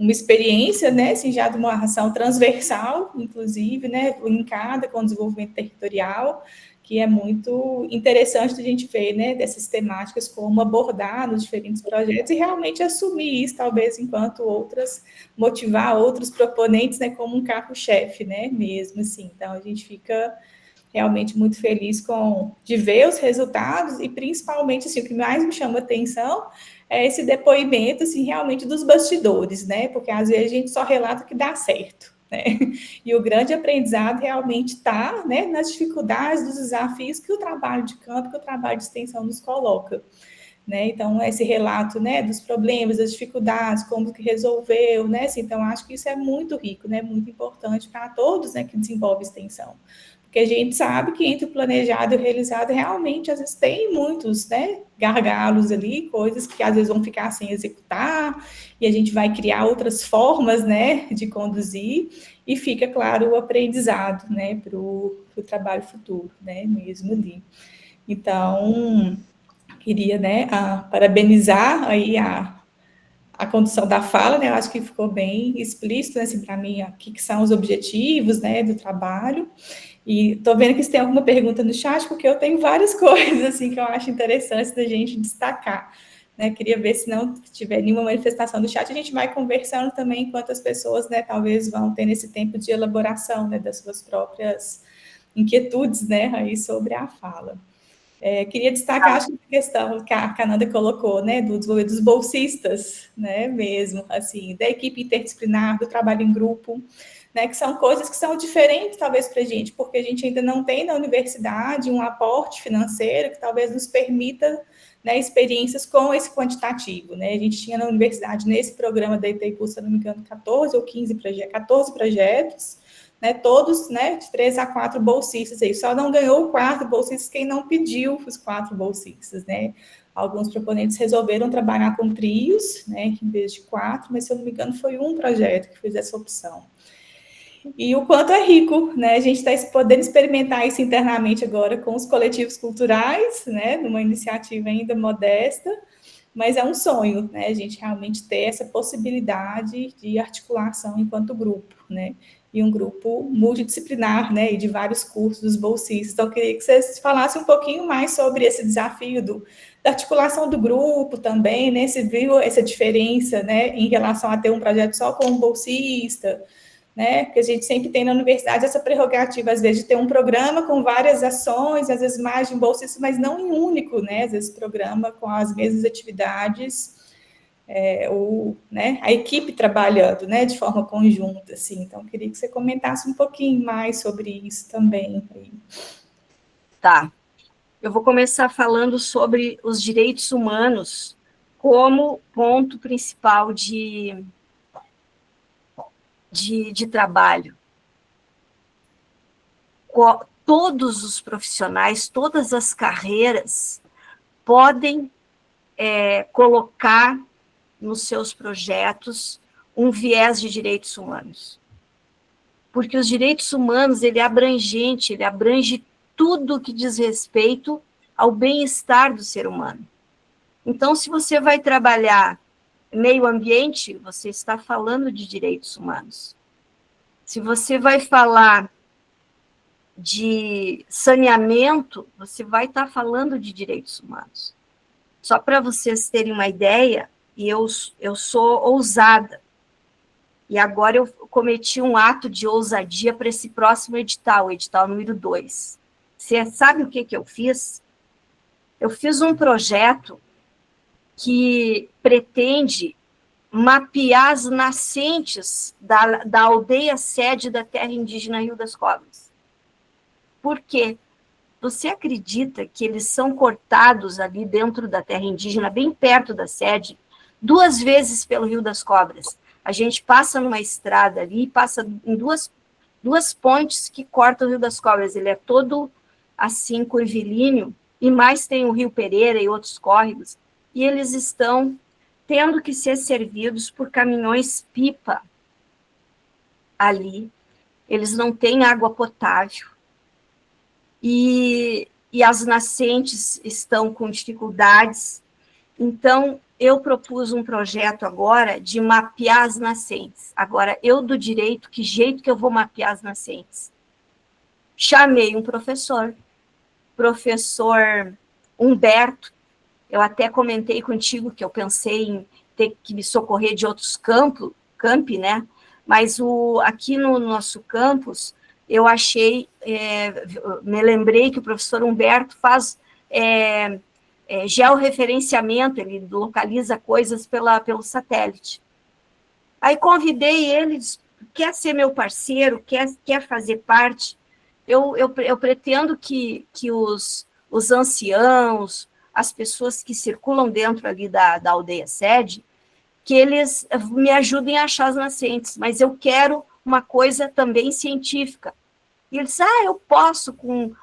experiência, né, assim, já de uma ação transversal, inclusive, né, linkada com o desenvolvimento territorial, que é muito interessante a gente ver, né, dessas temáticas, como abordar nos diferentes projetos e realmente assumir isso, talvez, enquanto motivar outros proponentes, né, como um carro-chefe, né, mesmo, assim. Então, a gente fica realmente muito feliz de ver os resultados e, principalmente, assim, o que mais me chama atenção é esse depoimento, assim, realmente dos bastidores, né? Porque às vezes a gente só relata o que dá certo, né? E o grande aprendizado realmente está, né, nas dificuldades, dos desafios que o trabalho de campo, que o trabalho de extensão nos coloca. Né? Então, esse relato, né, dos problemas, das dificuldades, como que resolveu, né? Assim, então, acho que isso é muito rico, né? Muito importante para todos, né, que desenvolvem extensão. Porque a gente sabe que entre o planejado e o realizado, realmente, às vezes, tem muitos, né, gargalos ali, coisas que às vezes vão ficar sem executar, e a gente vai criar outras formas, né, de conduzir, e fica, claro, o aprendizado, né, para o trabalho futuro, né, mesmo ali. Então, queria, né, parabenizar aí a condução da fala, né, eu acho que ficou bem explícito, né, assim, para mim, o que são os objetivos, né, do trabalho, e estou vendo que se tem alguma pergunta no chat, porque eu tenho várias coisas, assim, que eu acho interessantes da gente destacar, né, queria ver se não tiver nenhuma manifestação do chat, a gente vai conversando também enquanto as pessoas, né, talvez vão ter esse tempo de elaboração, né, das suas próprias inquietudes, né, aí sobre a fala. Queria destacar, acho que a questão que a Cananda colocou, né, do desenvolvimento dos bolsistas, né, mesmo, assim, da equipe interdisciplinar, do trabalho em grupo, né, que são coisas que são diferentes, talvez, para a gente, porque a gente ainda não tem na universidade um aporte financeiro que talvez nos permita, né, experiências com esse quantitativo, né, a gente tinha na universidade, nesse programa da Itaipu, se não me engano, 14 ou 15 projetos, 14 projetos, né, todos, né, de 3 a 4 bolsistas aí, só não ganhou o 4 bolsistas quem não pediu os 4 bolsistas, né, alguns proponentes resolveram trabalhar com trios, né, em vez de 4, mas se eu não me engano foi um projeto que fez essa opção. E o quanto é rico, né, a gente está podendo experimentar isso internamente agora com os coletivos culturais, né, numa iniciativa ainda modesta, mas é um sonho, né, a gente realmente ter essa possibilidade de articulação enquanto grupo, né, e um grupo multidisciplinar, né, e de vários cursos dos bolsistas. Então, eu queria que vocês falassem um pouquinho mais sobre esse desafio da articulação do grupo também, né, se viu essa diferença, né, em relação a ter um projeto só com um bolsista, né, porque a gente sempre tem na universidade essa prerrogativa, às vezes, de ter um programa com várias ações, às vezes mais de um bolsista, mas não em único, né, às vezes programa com as mesmas atividades, ou, né, a equipe trabalhando, né, de forma conjunta, assim. Então, queria que você comentasse um pouquinho mais sobre isso também. Tá. Eu vou começar falando sobre os direitos humanos como ponto principal de trabalho. Todos os profissionais, todas as carreiras podem colocar nos seus projetos um viés de direitos humanos. Porque os direitos humanos, ele é abrangente, ele abrange tudo que diz respeito ao bem-estar do ser humano. Então, se você vai trabalhar meio ambiente, você está falando de direitos humanos. Se você vai falar de saneamento, você vai estar falando de direitos humanos. Só para vocês terem uma ideia, e eu sou ousada, e agora eu cometi um ato de ousadia para esse próximo edital, o edital número 2. Você sabe o que eu fiz? Eu fiz um projeto que pretende mapear as nascentes da aldeia sede da terra indígena Rio das Cobras. Por quê? Você acredita que eles são cortados ali dentro da terra indígena, bem perto da sede, 2 vezes pelo Rio das Cobras? A gente passa numa estrada ali, passa em duas pontes que cortam o Rio das Cobras. Ele é todo assim, curvilíneo, e mais tem o Rio Pereira e outros córregos, e eles estão tendo que ser servidos por caminhões-pipa ali. Eles não têm água potável. E as nascentes estão com dificuldades. Então, eu propus um projeto agora de mapear as nascentes. Agora, eu do direito, que jeito que eu vou mapear as nascentes? Chamei um professor Humberto. Eu até comentei contigo que eu pensei em ter que me socorrer de outros campi, né? Mas aqui no nosso campus, eu achei, me lembrei que o professor Humberto faz georreferenciamento, ele localiza coisas pelo satélite. Aí convidei ele, quer ser meu parceiro, quer fazer parte. Eu pretendo que os anciãos, as pessoas que circulam dentro ali da aldeia sede, que eles me ajudem a achar as nascentes, mas eu quero uma coisa também científica. E ele disse, eu posso com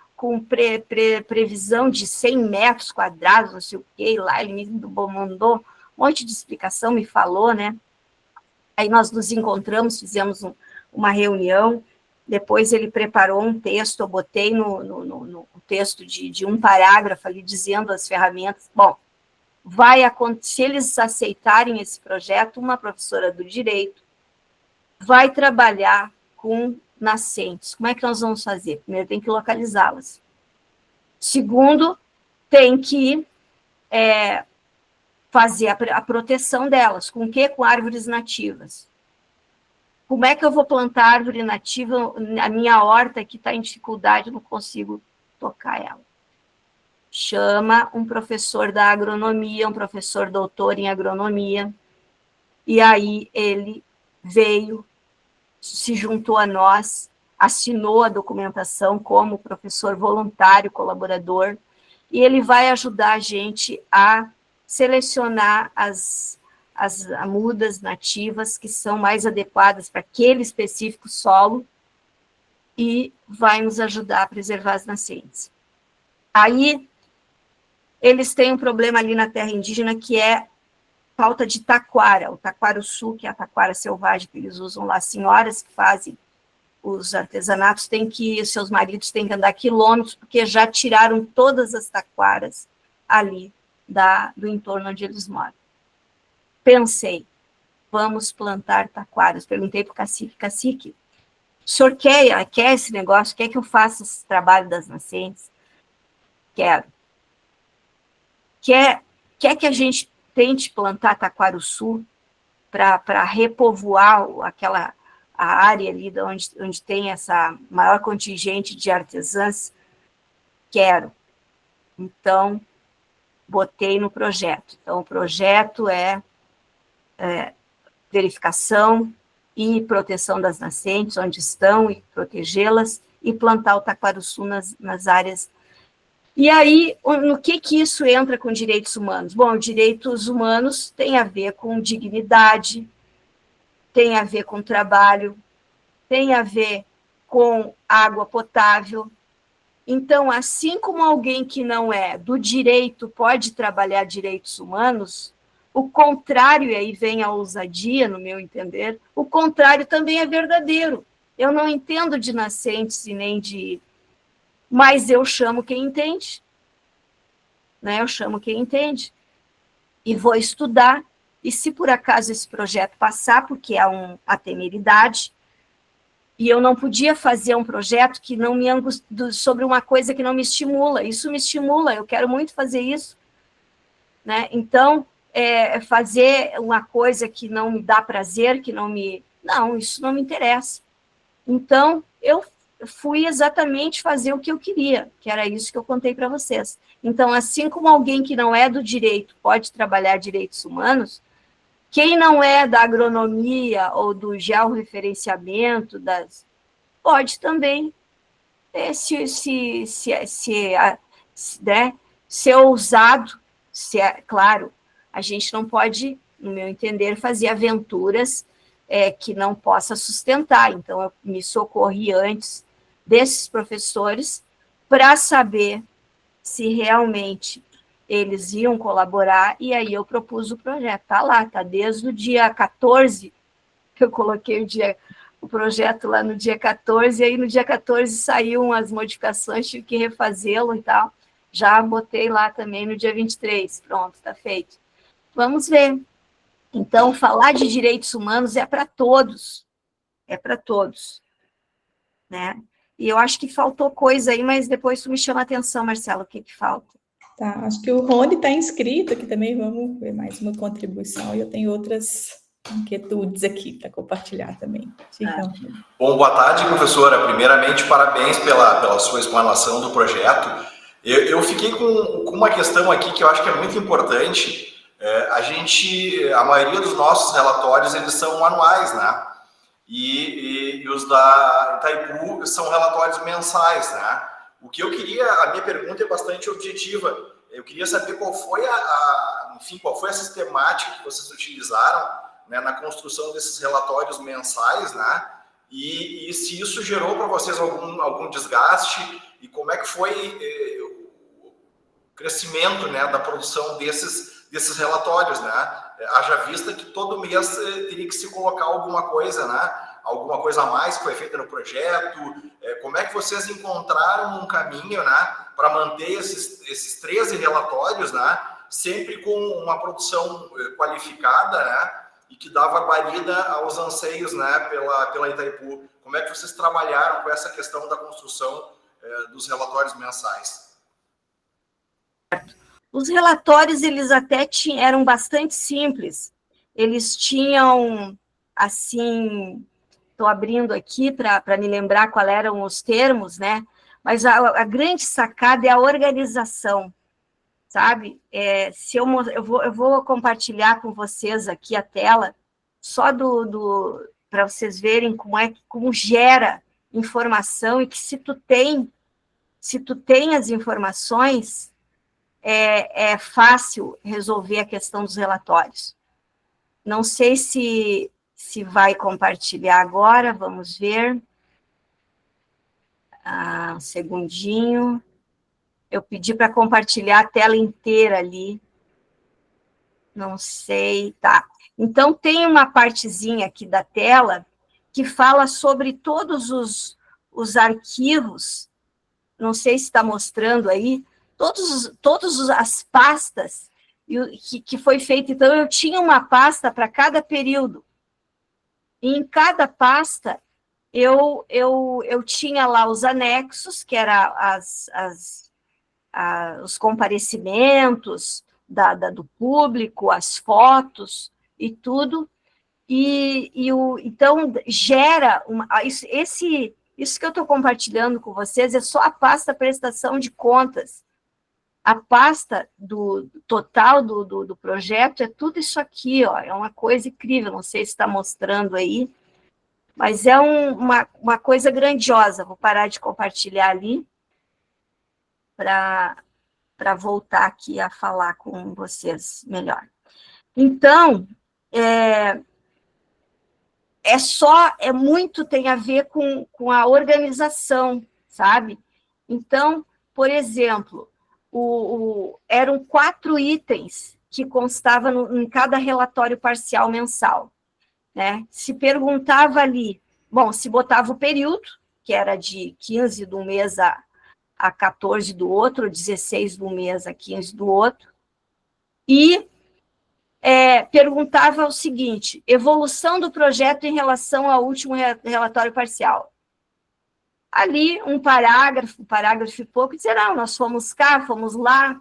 previsão de 100 metros quadrados, não sei o quê, lá ele me mandou um monte de explicação, me falou, né? Aí nós nos encontramos, fizemos uma reunião, depois ele preparou um texto, eu botei no texto de um parágrafo ali, dizendo as ferramentas. Bom, se eles aceitarem esse projeto, uma professora do direito vai trabalhar com nascentes. Como é que nós vamos fazer? Primeiro, tem que localizá-las. Segundo, tem que fazer a proteção delas. Com o quê? Com árvores nativas. Como é que eu vou plantar árvore nativa? A minha horta que está em dificuldade, não consigo tocar ela. Chama um professor da agronomia, um professor doutor em agronomia, e aí ele veio, se juntou a nós, assinou a documentação como professor voluntário, colaborador, e ele vai ajudar a gente a selecionar as mudas nativas que são mais adequadas para aquele específico solo e vai nos ajudar a preservar as nascentes. Aí, eles têm um problema ali na terra indígena que é falta de taquara, o taquara-sul, que é a taquara selvagem que eles usam lá. As senhoras que fazem os artesanatos seus maridos têm que andar quilômetros, porque já tiraram todas as taquaras ali do entorno onde eles moram. Pensei, vamos plantar taquaras. Perguntei para o cacique, senhor quer esse negócio? Quer que eu faça esse trabalho das nascentes? Quero. Quer que a gente tente plantar taquarussu para repovoar a área ali onde tem essa maior contingente de artesãs? Quero. Então, botei no projeto. Então, o projeto é verificação e proteção das nascentes, onde estão, e protegê-las, e plantar o taquarussu nas áreas. E aí, no que isso entra com direitos humanos? Bom, direitos humanos tem a ver com dignidade, tem a ver com trabalho, tem a ver com água potável. Então, assim como alguém que não é do direito pode trabalhar direitos humanos, o contrário, e aí vem a ousadia, no meu entender, o contrário também é verdadeiro. Eu não entendo de nascentes e nem de... Mas eu chamo quem entende. Né? Eu chamo quem entende. E vou estudar, e se por acaso esse projeto passar, porque há a temeridade, e eu não podia fazer um projeto que não me sobre uma coisa que não me estimula. Isso me estimula, eu quero muito fazer isso. Né? Então, fazer uma coisa que não me dá prazer, que não me... Não, isso não me interessa. Então, eu fui exatamente fazer o que eu queria, que era isso que eu contei para vocês. Então, assim como alguém que não é do direito pode trabalhar direitos humanos, quem não é da agronomia ou do georreferenciamento, pode também ser ousado, claro, a gente não pode, no meu entender, fazer aventuras que não possa sustentar. Então, eu me socorri antes desses professores para saber se realmente eles iam colaborar, e aí eu propus o projeto. Está lá, está desde o dia 14, eu coloquei o projeto lá no dia 14, e aí no dia 14 saíram as modificações, tive que refazê-lo e tal. Já botei lá também no dia 23, pronto, está feito. Vamos ver. Então, falar de direitos humanos é para todos, né? E eu acho que faltou coisa aí, mas depois tu me chama a atenção, Marcelo, o que falta? Tá, acho que o Rony está inscrito aqui também, vamos ver mais uma contribuição, e eu tenho outras inquietudes aqui para compartilhar também. Bom, boa tarde, professora. Primeiramente, parabéns pela sua explanação do projeto. Eu fiquei com uma questão aqui que eu acho que é muito importante. A maioria dos nossos relatórios, eles são anuais, né? E os da Itaipu são relatórios mensais, né? O que eu queria, a minha pergunta é bastante objetiva. Eu queria saber qual foi qual foi a sistemática que vocês utilizaram, né, na construção desses relatórios mensais, né? E se isso gerou para vocês algum desgaste, e como é que foi o crescimento, né, da produção desses relatórios, né? Haja vista que todo mês teria que se colocar alguma coisa, né? Alguma coisa a mais que foi feita no projeto. Como é que vocês encontraram um caminho, né, para manter esses 13 relatórios, né, sempre com uma produção qualificada, né, e que dava guarida aos anseios, né, pela Itaipu? Como é que vocês trabalharam com essa questão da construção dos relatórios mensais? Os relatórios, eles até eram bastante simples. Eles tinham, assim, estou abrindo aqui para me lembrar quais eram os termos, né? Mas a grande sacada é a organização, sabe? Eu vou compartilhar com vocês aqui a tela, só para vocês verem como gera informação, e que se tu tem as informações, é fácil resolver a questão dos relatórios. Não sei se vai compartilhar agora, vamos ver. Um segundinho. Eu pedi para compartilhar a tela inteira ali. Não sei, tá. Então, tem uma partezinha aqui da tela que fala sobre todos os arquivos, não sei se está mostrando aí, todas as pastas que foi feita. Então, eu tinha uma pasta para cada período. E em cada pasta eu tinha lá os anexos, que eram os comparecimentos do público, as fotos e tudo, então gera isso que eu estou compartilhando com vocês é só a pasta prestação de contas. A pasta do total do projeto é tudo isso aqui, ó, é uma coisa incrível, não sei se está mostrando aí, mas é uma coisa grandiosa. Vou parar de compartilhar ali para voltar aqui a falar com vocês melhor. Então, tem a ver com a organização, sabe? Então, por exemplo, eram 4 itens que constavam em cada relatório parcial mensal, né? Se perguntava ali, bom, se botava o período, que era de 15 de um mês a 14 do outro, 16 do mês a 15 do outro, e perguntava o seguinte: evolução do projeto em relação ao último relatório parcial. Ali, um parágrafo e pouco, dizer, não, nós fomos cá, fomos lá,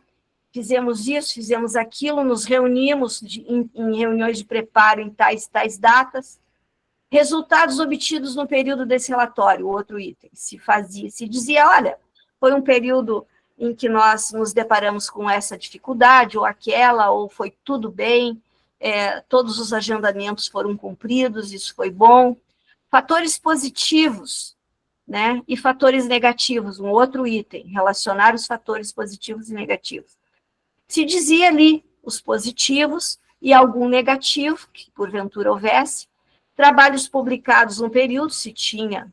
fizemos isso, fizemos aquilo, nos reunimos em reuniões de preparo em tais datas, resultados obtidos no período desse relatório, outro item, se dizia, olha, foi um período em que nós nos deparamos com essa dificuldade, ou aquela, ou foi tudo bem, todos os agendamentos foram cumpridos, isso foi bom. Fatores positivos, né, e fatores negativos, um outro item, relacionar os fatores positivos e negativos. Se dizia ali os positivos e algum negativo, que porventura houvesse, trabalhos publicados no período, se tinha,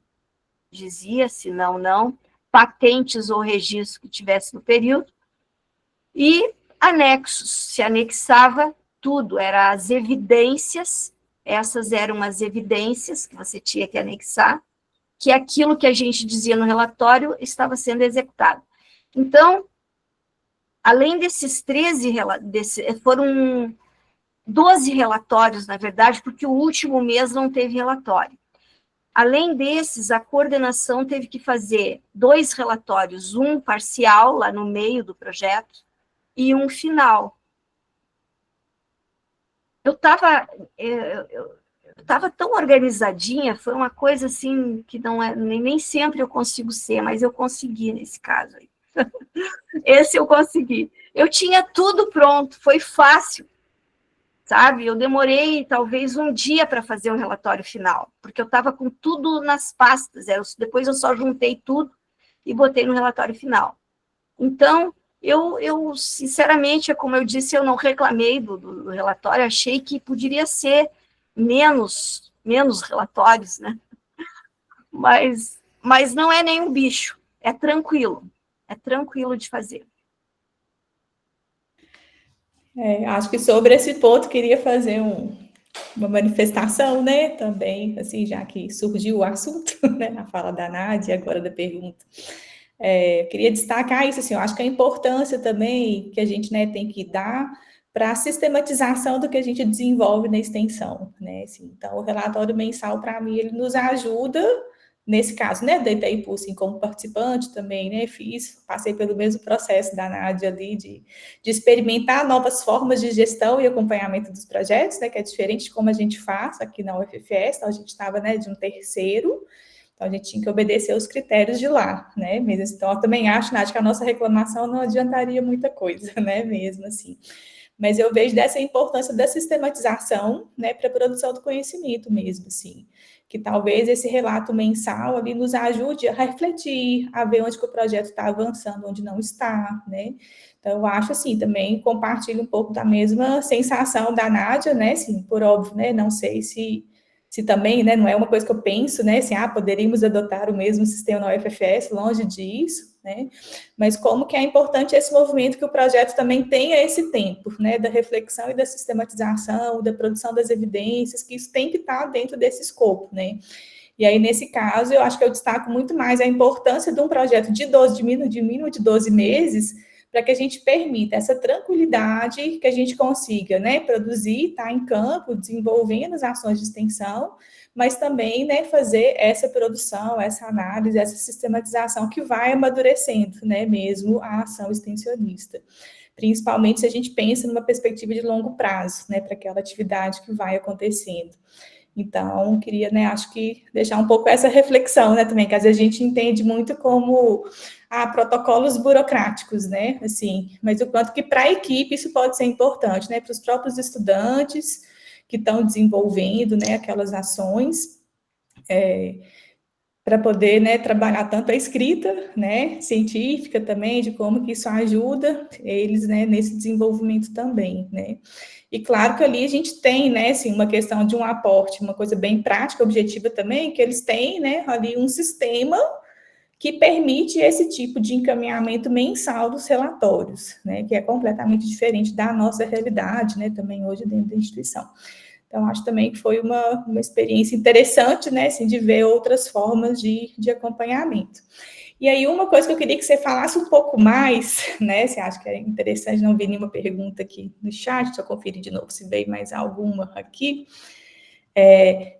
dizia, se não, não, patentes ou registros que tivesse no período, e anexos, se anexava tudo, eram as evidências, essas eram as evidências que você tinha que anexar, que aquilo que a gente dizia no relatório estava sendo executado. Então, além desses 13, foram 12 relatórios, na verdade, porque o último mês não teve relatório. Além desses, a coordenação teve que fazer 2 relatórios, um parcial, lá no meio do projeto, e um final. Eu estava tão organizadinha, foi uma coisa assim, que não nem sempre eu consigo ser, mas eu consegui nesse caso aí. Esse eu consegui. Eu tinha tudo pronto, foi fácil, sabe? Eu demorei talvez um dia para fazer o relatório final, porque eu estava com tudo nas pastas, depois eu só juntei tudo e botei no relatório final. Então, eu sinceramente, como eu disse, eu não reclamei do relatório, achei que poderia ser menos relatórios, né? Mas não é nenhum bicho, é tranquilo de fazer. Acho que sobre esse ponto queria fazer uma manifestação, né, também, assim, já que surgiu o assunto, né, na fala da Nádia, agora da pergunta. Queria destacar isso, assim, eu acho que a importância também que a gente, né, tem que dar para a sistematização do que a gente desenvolve na extensão, né, assim, então o relatório mensal, para mim, ele nos ajuda, nesse caso, né, da Itaipu, assim, como participante também, né, passei pelo mesmo processo da Nádia ali, de experimentar novas formas de gestão e acompanhamento dos projetos, né, que é diferente de como a gente faz aqui na UFFS, então a gente estava, né, de um terceiro, então a gente tinha que obedecer os critérios de lá, né, mesmo assim, então eu também acho, Nádia, que a nossa reclamação não adiantaria muita coisa, né, mesmo assim. Mas eu vejo dessa importância da sistematização, né, para a produção do conhecimento mesmo, assim, que talvez esse relato mensal ali nos ajude a refletir, a ver onde que o projeto está avançando, onde não está, né? Então, eu acho, assim, também compartilho um pouco da mesma sensação da Nádia, né, assim, por óbvio, né, não sei se também, né, não é uma coisa que eu penso, né, assim, poderíamos adotar o mesmo sistema na UFFS, longe disso, né, mas como que é importante esse movimento que o projeto também tenha esse tempo, né, da reflexão e da sistematização, da produção das evidências, que isso tem que estar dentro desse escopo, né. E aí, nesse caso, eu acho que eu destaco muito mais a importância de um projeto de mínimo de 12 meses, para que a gente permita essa tranquilidade, que a gente consiga, né, produzir, estar em campo, desenvolvendo as ações de extensão, mas também, né, fazer essa produção, essa análise, essa sistematização que vai amadurecendo, né, mesmo a ação extensionista. Principalmente se a gente pensa numa perspectiva de longo prazo, né, para aquela atividade que vai acontecendo. Então, queria, né, acho que deixar um pouco essa reflexão, né, também, que às vezes a gente entende muito como protocolos burocráticos, né, assim, mas o quanto que para a equipe isso pode ser importante, né, para os próprios estudantes que estão desenvolvendo, né, aquelas ações, para poder, né, trabalhar tanto a escrita, né, científica também, de como que isso ajuda eles, né, nesse desenvolvimento também, né. E claro que ali a gente tem, né, assim, uma questão de um aporte, uma coisa bem prática, objetiva também, que eles têm, né, ali um sistema que permite esse tipo de encaminhamento mensal dos relatórios, né, que é completamente diferente da nossa realidade, né, também hoje dentro da instituição. Então, acho também que foi uma experiência interessante, né, assim, de ver outras formas de acompanhamento. E aí, uma coisa que eu queria que você falasse um pouco mais, né, você acha que é interessante, não ver nenhuma pergunta aqui no chat, deixa eu conferir de novo se veio mais alguma aqui.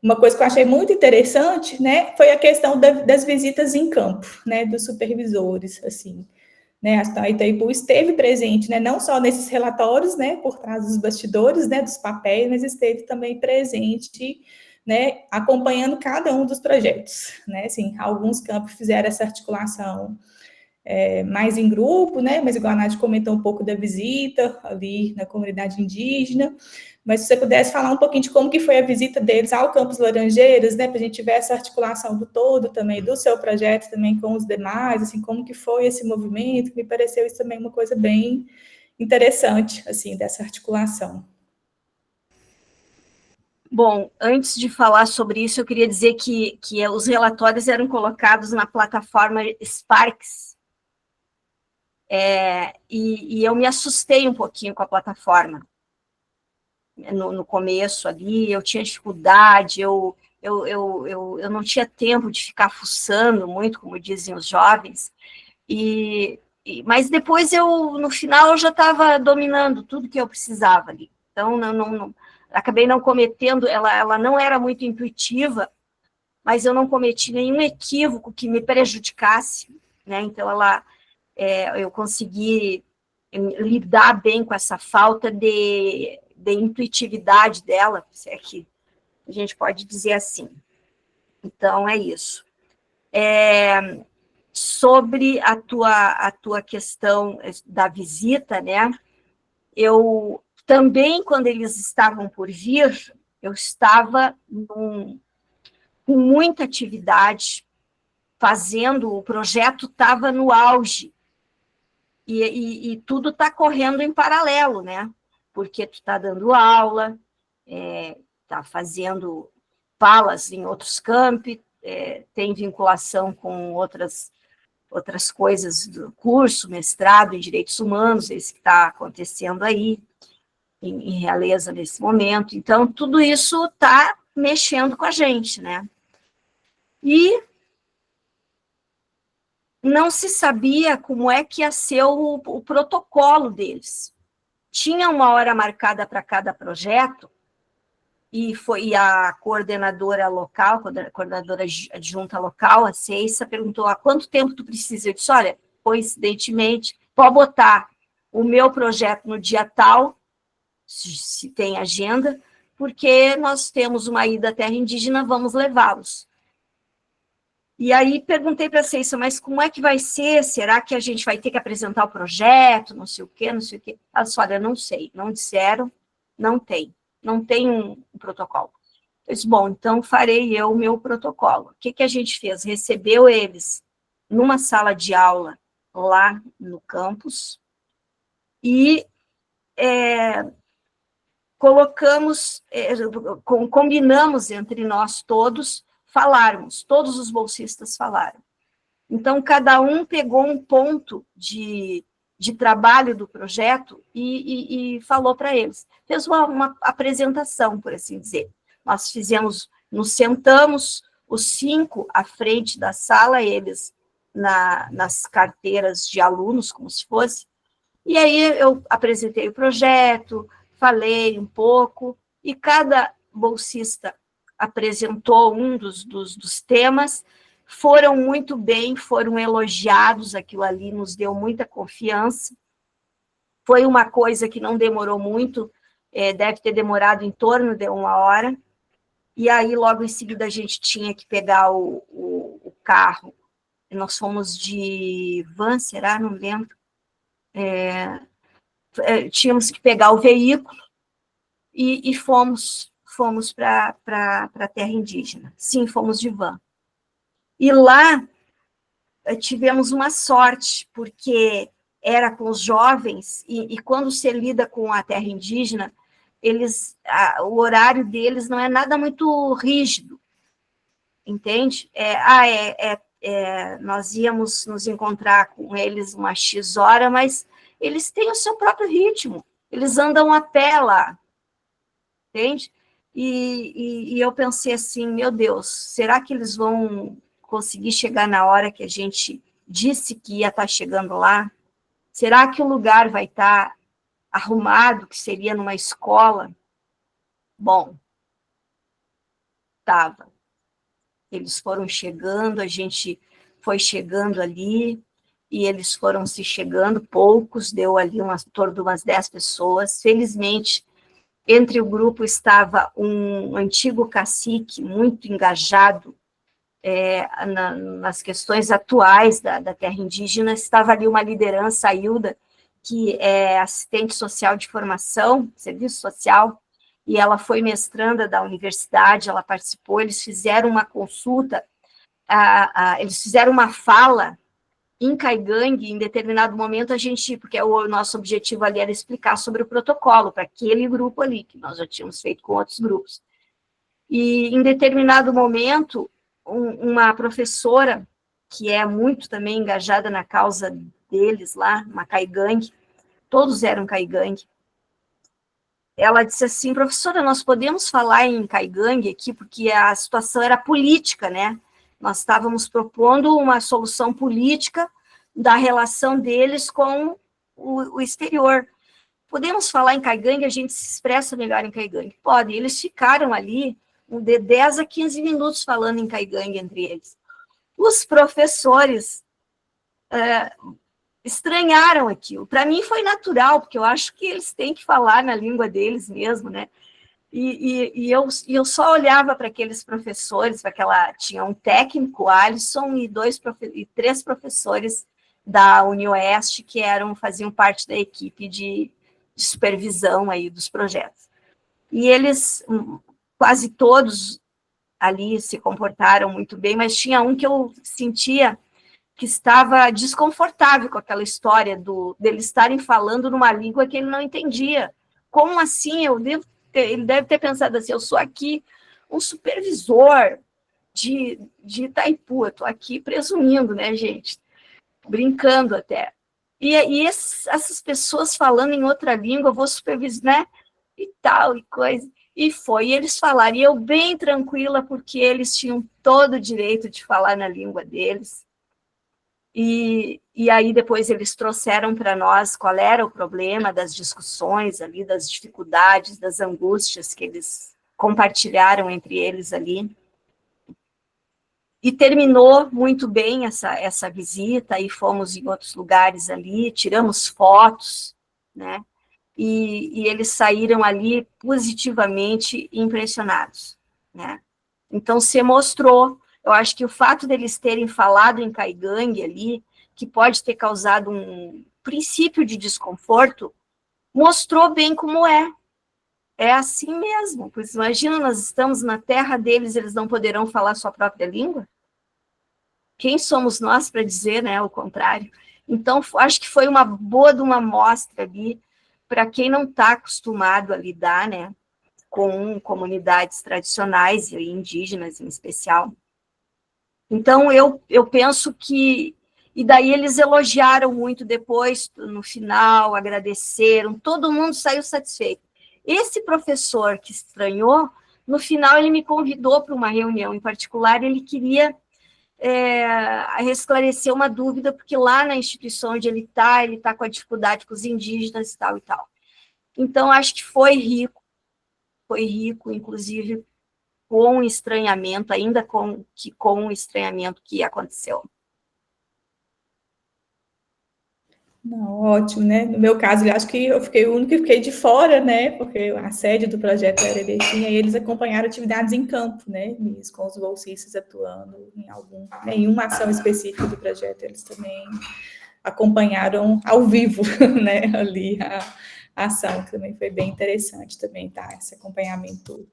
Uma coisa que eu achei muito interessante, né, foi a questão das visitas em campo, né, dos supervisores, assim, né, a Itaipu esteve presente, né, não só nesses relatórios, né, por trás dos bastidores, né, dos papéis, mas esteve também presente, né, acompanhando cada um dos projetos, né, assim, alguns campos fizeram essa articulação mais em grupo, né, mas igual a Nádia comentou um pouco da visita ali na comunidade indígena, mas se você pudesse falar um pouquinho de como que foi a visita deles ao Campus Laranjeiras, né, para a gente ver essa articulação do todo também, do seu projeto também com os demais, assim, como que foi esse movimento, que me pareceu isso também uma coisa bem interessante, assim, dessa articulação. Bom, antes de falar sobre isso, eu queria dizer que os relatórios eram colocados na plataforma Sparks, e eu me assustei um pouquinho com a plataforma. No começo ali, eu tinha dificuldade, eu não tinha tempo de ficar fuçando muito, como dizem os jovens, mas depois no final, eu já estava dominando tudo que eu precisava ali. Então, acabei não cometendo, ela não era muito intuitiva, mas eu não cometi nenhum equívoco que me prejudicasse, né? Então, eu consegui lidar bem com essa falta de intuitividade dela, se é que a gente pode dizer assim. Então, é isso. Sobre a tua questão da visita, né? Eu também, quando eles estavam por vir, eu estava com muita atividade, fazendo, o projeto estava no auge, e tudo está correndo em paralelo, né? Porque tu está dando aula, está fazendo falas em outros campi, tem vinculação com outras coisas do curso, mestrado em Direitos Humanos, esse que está acontecendo aí, em Realeza nesse momento. Então, tudo isso está mexendo com a gente, né? E não se sabia como é que ia ser o protocolo deles. Tinha uma hora marcada para cada projeto, e a coordenadora local, a coordenadora adjunta local, a Ceissa, perguntou: há quanto tempo tu precisa? Eu disse: olha, coincidentemente, pode botar o meu projeto no dia tal, se tem agenda, porque nós temos uma ida à terra indígena, vamos levá-los. E aí perguntei para a Ceissa: mas como é que vai ser? Será que a gente vai ter que apresentar o projeto? Não sei o quê, não sei o quê. Ela disse: olha, não sei, não disseram, não tem um protocolo. Eu disse: bom, então farei eu o meu protocolo. O que a gente fez? Recebeu eles numa sala de aula lá no campus e combinamos entre nós todos falarmos, todos os bolsistas falaram. Então, cada um pegou um ponto de trabalho do projeto e falou para eles. Fez uma apresentação, por assim dizer. Nós nos sentamos, os 5 à frente da sala, eles nas carteiras de alunos, como se fosse, e aí eu apresentei o projeto, falei um pouco, e cada bolsista apresentou um dos temas, foram muito bem, foram elogiados, aquilo ali nos deu muita confiança. Foi uma coisa que não demorou muito, deve ter demorado em torno de 1 hora, e aí logo em seguida a gente tinha que pegar o carro, nós fomos de van, será? Não lembro. Tínhamos que pegar o veículo e fomos para a terra indígena. Sim, fomos de van. E lá tivemos uma sorte, porque era com os jovens, e quando se lida com a terra indígena, o horário deles não é nada muito rígido, entende? Nós íamos nos encontrar com eles uma X hora, mas eles têm o seu próprio ritmo, eles andam a pé lá, entende? E eu pensei assim, meu Deus, será que eles vão conseguir chegar na hora que a gente disse que ia estar chegando lá? Será que o lugar vai estar arrumado, que seria numa escola? Bom, estava. Eles foram chegando, a gente foi chegando ali, e eles foram se chegando, poucos, deu ali em torno de umas 10 pessoas. Felizmente, entre o grupo estava um antigo cacique, muito engajado nas questões atuais da terra indígena. Estava ali uma liderança, a Hilda, que é assistente social de formação, serviço social, e ela foi mestranda da universidade, ela participou, eles fizeram uma consulta, eles fizeram uma fala em Caigangue, em determinado momento porque o nosso objetivo ali era explicar sobre o protocolo para aquele grupo ali, que nós já tínhamos feito com outros grupos. E em determinado momento, uma professora, que é muito também engajada na causa deles lá, uma Caigangue, todos eram Caigangue, ela disse assim, professora, nós podemos falar em Caigangue aqui, porque a situação era política, né? Nós estávamos propondo uma solução política da relação deles com o exterior. Podemos falar em Caigangue, a gente se expressa melhor em Caigangue? Pode. Eles ficaram ali de 10 a 15 minutos falando em Caigangue entre eles. Os professores estranharam aquilo. Para mim foi natural, porque eu acho que eles têm que falar na língua deles mesmo, né? E eu só olhava para aqueles professores, tinha um técnico, Alisson, e 3 professores da UniOeste que faziam parte da equipe de supervisão aí dos projetos. E eles, quase todos ali se comportaram muito bem, mas tinha um que eu sentia que estava desconfortável com aquela história deles estarem falando numa língua que ele não entendia. Como assim? Ele deve ter pensado assim, eu sou aqui um supervisor de Itaipu, eu estou aqui presumindo, né, gente? Brincando até. E essas pessoas falando em outra língua, eu vou supervisar, né? E tal, e coisa. E eles falaram, e eu bem tranquila, porque eles tinham todo o direito de falar na língua deles. E aí depois eles trouxeram para nós qual era o problema das discussões ali, das dificuldades, das angústias que eles compartilharam entre eles ali. E terminou muito bem essa visita, e fomos em outros lugares ali, tiramos fotos, né? E eles saíram ali positivamente impressionados, né? Então, se mostrou, eu acho que o fato deles terem falado em Caigangue ali, que pode ter causado um princípio de desconforto, mostrou bem como é. É assim mesmo, pois imagina, nós estamos na terra deles, eles não poderão falar sua própria língua? Quem somos nós para dizer, né, o contrário? Então, acho que foi uma boa de uma mostra ali, para quem não está acostumado a lidar, né, com comunidades tradicionais e indígenas em especial. Então, eu penso que... E daí eles elogiaram muito depois, no final, agradeceram, todo mundo saiu satisfeito. Esse professor que estranhou, no final ele me convidou para uma reunião em particular, ele queria esclarecer uma dúvida, porque lá na instituição onde ele está com a dificuldade com os indígenas e tal e tal. Então, acho que foi rico, inclusive, com estranhamento, ainda com o estranhamento que aconteceu. Não, ótimo, né? No meu caso, eu acho que eu fiquei o único que fiquei de fora, né? Porque a sede do projeto era Erechim, e eles acompanharam atividades em campo, né? Mesmo com os bolsistas atuando em uma ação específica do projeto, eles também acompanharam ao vivo, né? Ali a ação, que também foi bem interessante também, tá? Esse acompanhamento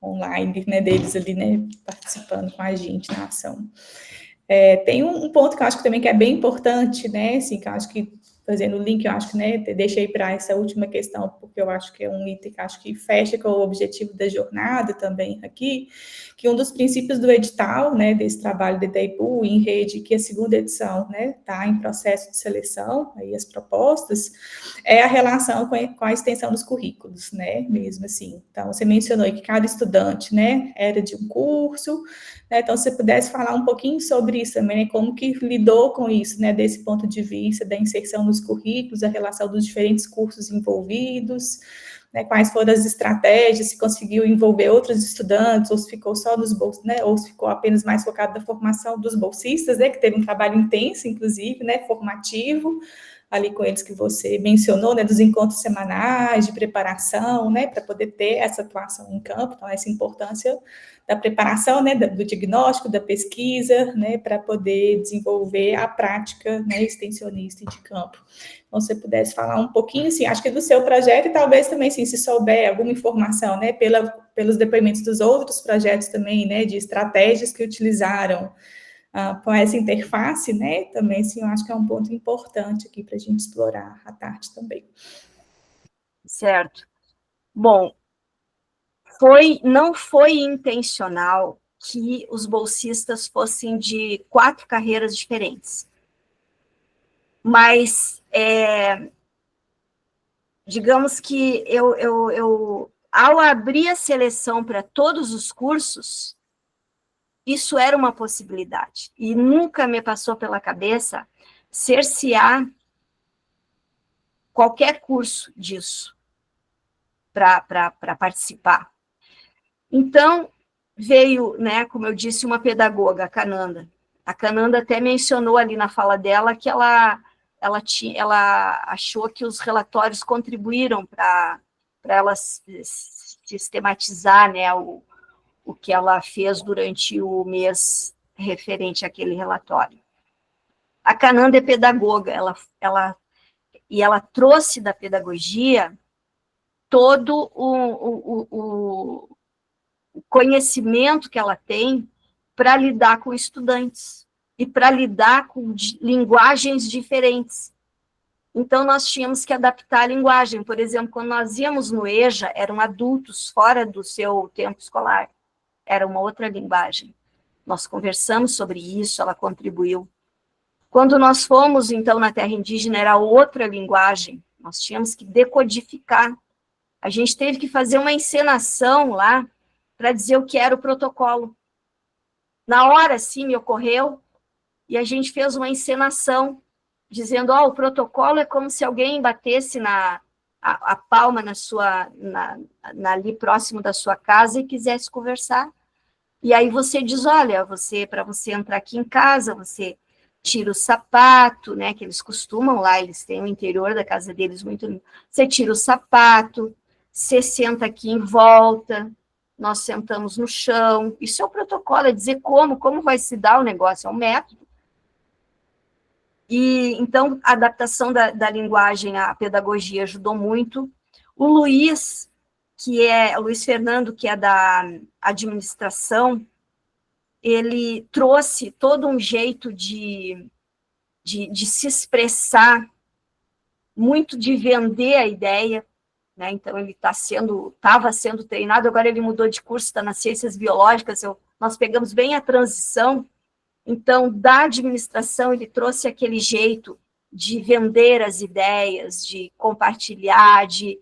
online, né? Deles ali, né? Participando com a gente na ação. Tem um ponto que eu acho que também que é bem importante, né? Assim, que eu acho que fazendo o link, eu acho que, né, deixei para essa última questão, porque eu acho que é um item que acho que fecha com o objetivo da jornada também aqui, que um dos princípios do edital, né, desse trabalho de Itaipu em rede, que a segunda edição, né, está em processo de seleção, aí as propostas, é a relação com a extensão dos currículos, né, mesmo assim. Então, você mencionou que cada estudante, né, era de um curso, né, então, se você pudesse falar um pouquinho sobre isso também, né, como que lidou com isso, né, desse ponto de vista da inserção nos currículos, a relação dos diferentes cursos envolvidos, né, quais foram as estratégias, se conseguiu envolver outros estudantes, ou se ficou só nos bolsistas, né, ou se ficou apenas mais focado na formação dos bolsistas, né, que teve um trabalho intenso, inclusive, né, formativo, ali com eles que você mencionou, né, dos encontros semanais, de preparação, né, para poder ter essa atuação em campo, então essa importância da preparação, né, do diagnóstico, da pesquisa, né, para poder desenvolver a prática, né, extensionista de campo. Então, se você pudesse falar um pouquinho, assim, acho que do seu projeto e talvez também, assim, se souber alguma informação, né, pelos depoimentos dos outros projetos também, né, de estratégias que utilizaram com essa interface, né, também, assim, eu acho que é um ponto importante aqui para a gente explorar à tarde também. Certo. Bom, não foi intencional que os bolsistas fossem de 4 carreiras diferentes. Mas, digamos que ao abrir a seleção para todos os cursos, isso era uma possibilidade. E nunca me passou pela cabeça cercear qualquer curso disso para participar. Então, veio, né, como eu disse, uma pedagoga, a Cananda. A Cananda até mencionou ali na fala dela que ela achou que os relatórios contribuíram para ela sistematizar, né, o que ela fez durante o mês referente àquele relatório. A Cananda é pedagoga, ela trouxe da pedagogia todo o conhecimento que ela tem para lidar com estudantes e para lidar com linguagens diferentes. Então, nós tínhamos que adaptar a linguagem. Por exemplo, quando nós íamos no EJA, eram adultos fora do seu tempo escolar. Era uma outra linguagem. Nós conversamos sobre isso, ela contribuiu. Quando nós fomos, então, na terra indígena, era outra linguagem. Nós tínhamos que decodificar. A gente teve que fazer uma encenação lá para dizer o que era o protocolo. Na hora, sim, me ocorreu, e a gente fez uma encenação, dizendo, o protocolo é como se alguém batesse a palma ali próximo da sua casa e quisesse conversar. E aí você diz, olha, para você entrar aqui em casa, você tira o sapato, né, que eles costumam lá, eles têm o interior da casa deles muito lindo. Você tira o sapato, você senta aqui em volta, nós sentamos no chão. Isso é o protocolo, é dizer como vai se dar o negócio, é um método. E, então, a adaptação da linguagem à pedagogia ajudou muito. O Luiz Fernando, que é da administração, ele trouxe todo um jeito de se expressar, muito de vender a ideia, né? Então, ele estava sendo treinado, agora ele mudou de curso, está nas ciências biológicas, nós pegamos bem a transição. Então, da administração, ele trouxe aquele jeito de vender as ideias, de compartilhar, de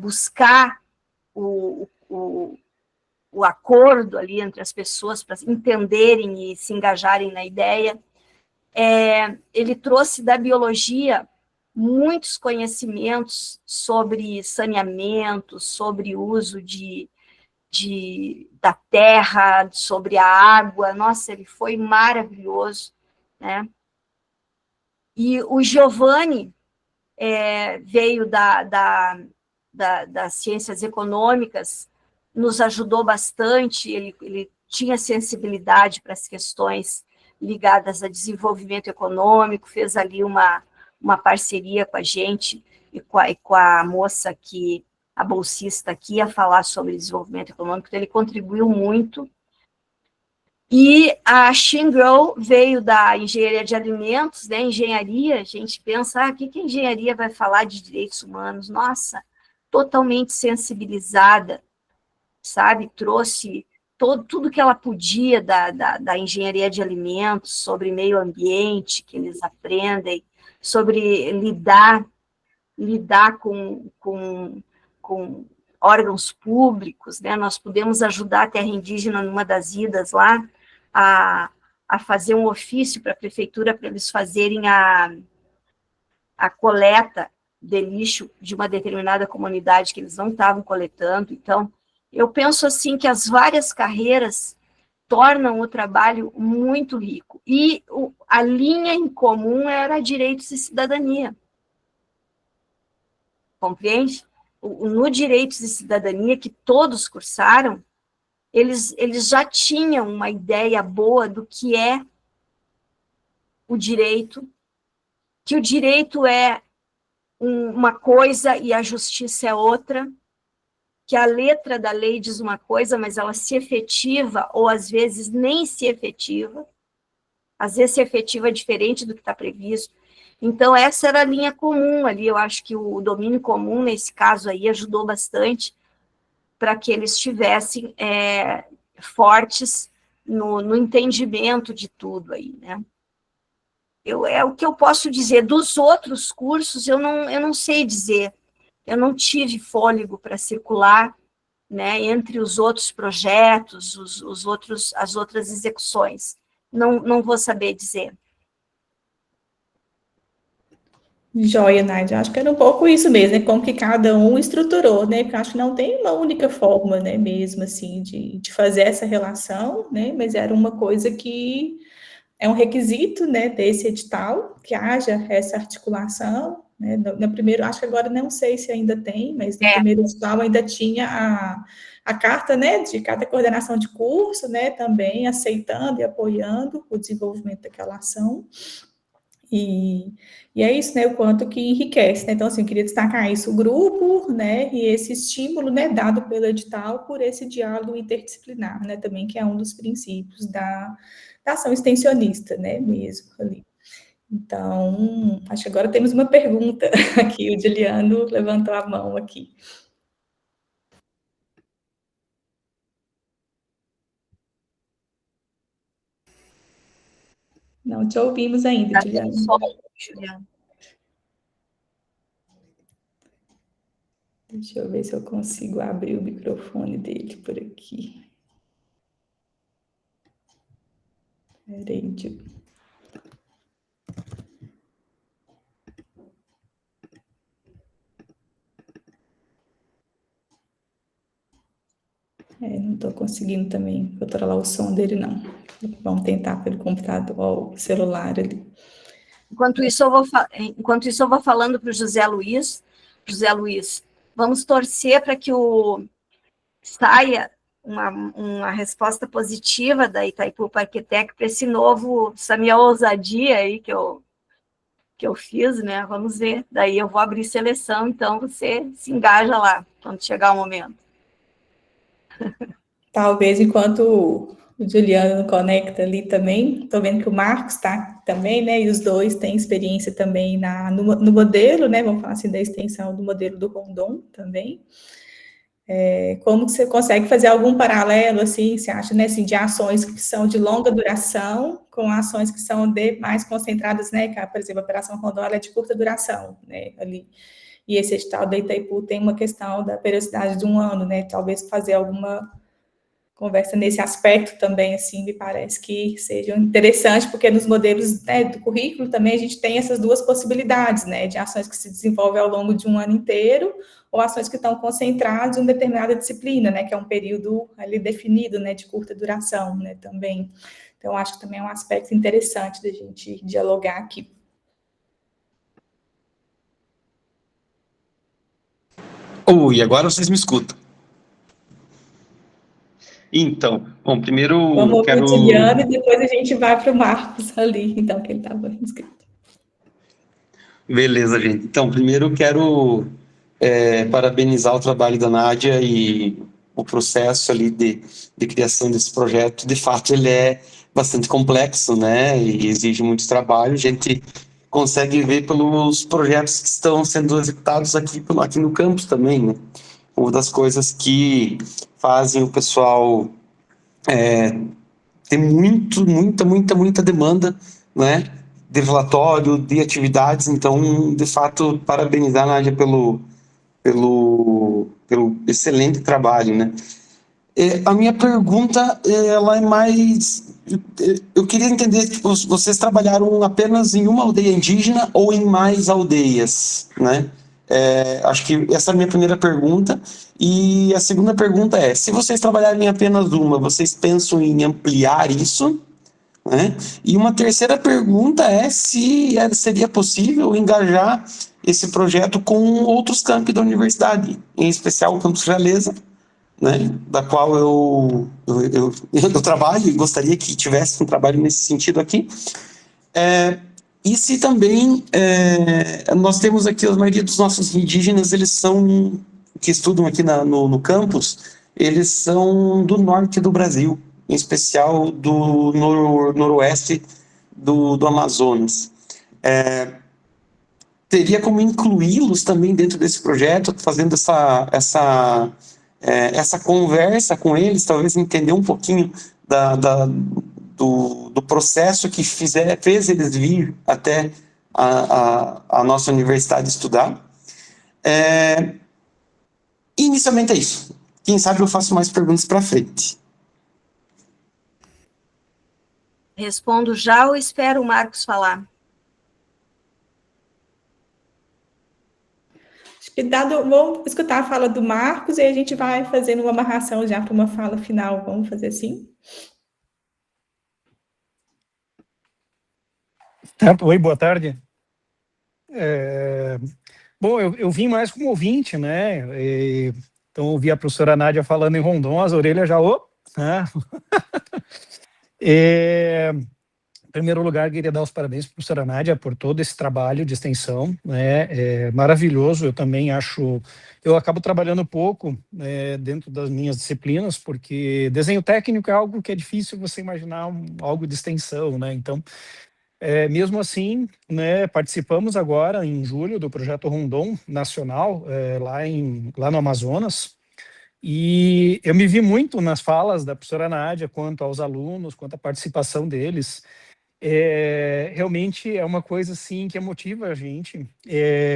buscar o acordo ali entre as pessoas para entenderem e se engajarem na ideia. Ele trouxe da biologia muitos conhecimentos sobre saneamento, sobre uso de da terra, sobre a água. Nossa, ele foi maravilhoso, né? E o Giovanni veio das ciências econômicas, nos ajudou bastante, ele tinha sensibilidade para as questões ligadas a desenvolvimento econômico, fez ali uma parceria com a gente e com a moça que, a bolsista aqui, a falar sobre desenvolvimento econômico, então ele contribuiu muito. E a Xingrow veio da engenharia de alimentos, né? Engenharia, a gente pensa, o que a engenharia vai falar de direitos humanos? Nossa, totalmente sensibilizada, sabe? Trouxe tudo que ela podia da engenharia de alimentos, sobre meio ambiente, que eles aprendem, sobre lidar com órgãos públicos, né? Nós pudemos ajudar a terra indígena numa das idas lá, a fazer um ofício para a prefeitura para eles fazerem a coleta de lixo de uma determinada comunidade que eles não estavam coletando. Então, eu penso assim que as várias carreiras tornam o trabalho muito rico. E a linha em comum era direitos e cidadania. Compreende? No direitos e cidadania, que todos cursaram, eles já tinham uma ideia boa do que é o direito, que o direito é uma coisa e a justiça é outra, que a letra da lei diz uma coisa, mas ela se efetiva, ou às vezes nem se efetiva, às vezes se efetiva diferente do que está previsto. Então, essa era a linha comum ali, eu acho que o domínio comum, nesse caso aí, ajudou bastante para que eles estivessem fortes no entendimento de tudo aí, né? É o que eu posso dizer. Dos outros cursos, eu não sei dizer. Eu não tive fôlego para circular, né, entre os outros projetos, as outras execuções. Não vou saber dizer. Joia, Nádia. Acho que era um pouco isso mesmo, né? Como que cada um estruturou, né? Porque acho que não tem uma única forma, né? Mesmo assim, de fazer essa relação, né? Mas era uma coisa que é um requisito, né? Desse edital, que haja essa articulação, né? No primeiro, acho que agora não sei se ainda tem, mas no primeiro edital ainda tinha a carta, né? De cada coordenação de curso, né? Também aceitando e apoiando o desenvolvimento daquela ação. E é isso, né, o quanto que enriquece, né, então, assim, eu queria destacar isso, o grupo, né, e esse estímulo, né, dado pelo edital por esse diálogo interdisciplinar, né, também, que é um dos princípios da ação extensionista, né, mesmo, ali. Então, acho que agora temos uma pergunta aqui, o Juliano levantou a mão aqui. Não te ouvimos ainda, Juliano. Juliano. Deixa eu ver se eu consigo abrir o microfone dele por aqui. Peraí, Juliano. Não estou conseguindo também controlar o som dele, não. Vamos tentar pelo computador ou celular ali. Enquanto isso, eu vou falando para o José Luiz. José Luiz, vamos torcer para que saia uma resposta positiva da Itaipu Parquetec para esse novo, essa minha ousadia aí que eu fiz, né? Vamos ver. Daí eu vou abrir seleção, então você se engaja lá, quando chegar o momento. Talvez enquanto o Juliano conecta ali também, estou vendo que o Marcos está também, né? E os dois têm experiência também no modelo, né? Vamos falar assim, da extensão do modelo do Rondon também. Como que você consegue fazer algum paralelo, assim, você acha, né, assim, de ações que são de longa duração com ações que são mais concentradas, né, que, por exemplo, a Operação Rondon, ela é de curta duração, né, ali. E esse edital da Itaipu tem uma questão da periodicidade de 1 ano, né, talvez fazer alguma conversa nesse aspecto também, assim, me parece que seja interessante, porque nos modelos, né, do currículo também a gente tem essas duas possibilidades, né, de ações que se desenvolvem ao longo de um ano inteiro, ou ações que estão concentradas em uma determinada disciplina, né, que é um período ali definido, né, de curta duração, né, também. Então, acho que também é um aspecto interessante da gente dialogar aqui. E agora vocês me escutam. Então, bom, primeiro Vamos ouvir quero... o Tiliano e depois a gente vai para o Marcos ali, então, que ele estava inscrito. Beleza, gente. Então, primeiro quero parabenizar o trabalho da Nádia e o processo ali de criação desse projeto. De fato, ele é bastante complexo, né, e exige muito trabalho. A gente consegue ver pelos projetos que estão sendo executados aqui no campus também, né. Uma das coisas que fazem o pessoal ter muita demanda, né, de relatório, de atividades. Então, de fato, parabenizar a Nádia pelo excelente trabalho, né. A minha pergunta, ela é mais... Eu queria entender, tipo, vocês trabalharam apenas em uma aldeia indígena ou em mais aldeias, né? Acho que essa é a minha primeira pergunta. E a segunda pergunta é, se vocês trabalharem em apenas uma, vocês pensam em ampliar isso, né? E uma terceira pergunta é se seria possível engajar esse projeto com outros campi da universidade, em especial o Campus Realeza, né, da qual eu trabalho e gostaria que tivesse um trabalho nesse sentido aqui. E se também nós temos aqui, a maioria dos nossos indígenas, eles são, que estudam aqui no campus, eles são do norte do Brasil, em especial do noroeste do Amazonas. Teria como incluí-los também dentro desse projeto, fazendo essa conversa com eles, talvez entender um pouquinho do processo que fez eles vir até a nossa universidade estudar. Inicialmente é isso. Quem sabe eu faço mais perguntas para frente. Respondo já ou espero o Marcos falar? Vamos escutar a fala do Marcos e a gente vai fazendo uma amarração já para uma fala final. Vamos fazer assim? Oi, boa tarde. Bom, eu vim mais como ouvinte, né? Então, ouvi a professora Nádia falando em Rondon, as orelhas já... né? Em primeiro lugar, queria dar os parabéns para a professora Nádia por todo esse trabalho de extensão, né? É maravilhoso. Eu também acho... Eu acabo trabalhando pouco dentro das minhas disciplinas, porque desenho técnico é algo que é difícil você imaginar algo de extensão, né? Então, mesmo assim, né, participamos agora, em julho, do projeto Rondon Nacional, lá no Amazonas, e eu me vi muito nas falas da professora Nádia, quanto aos alunos, quanto à participação deles. Realmente é uma coisa assim que motiva a gente,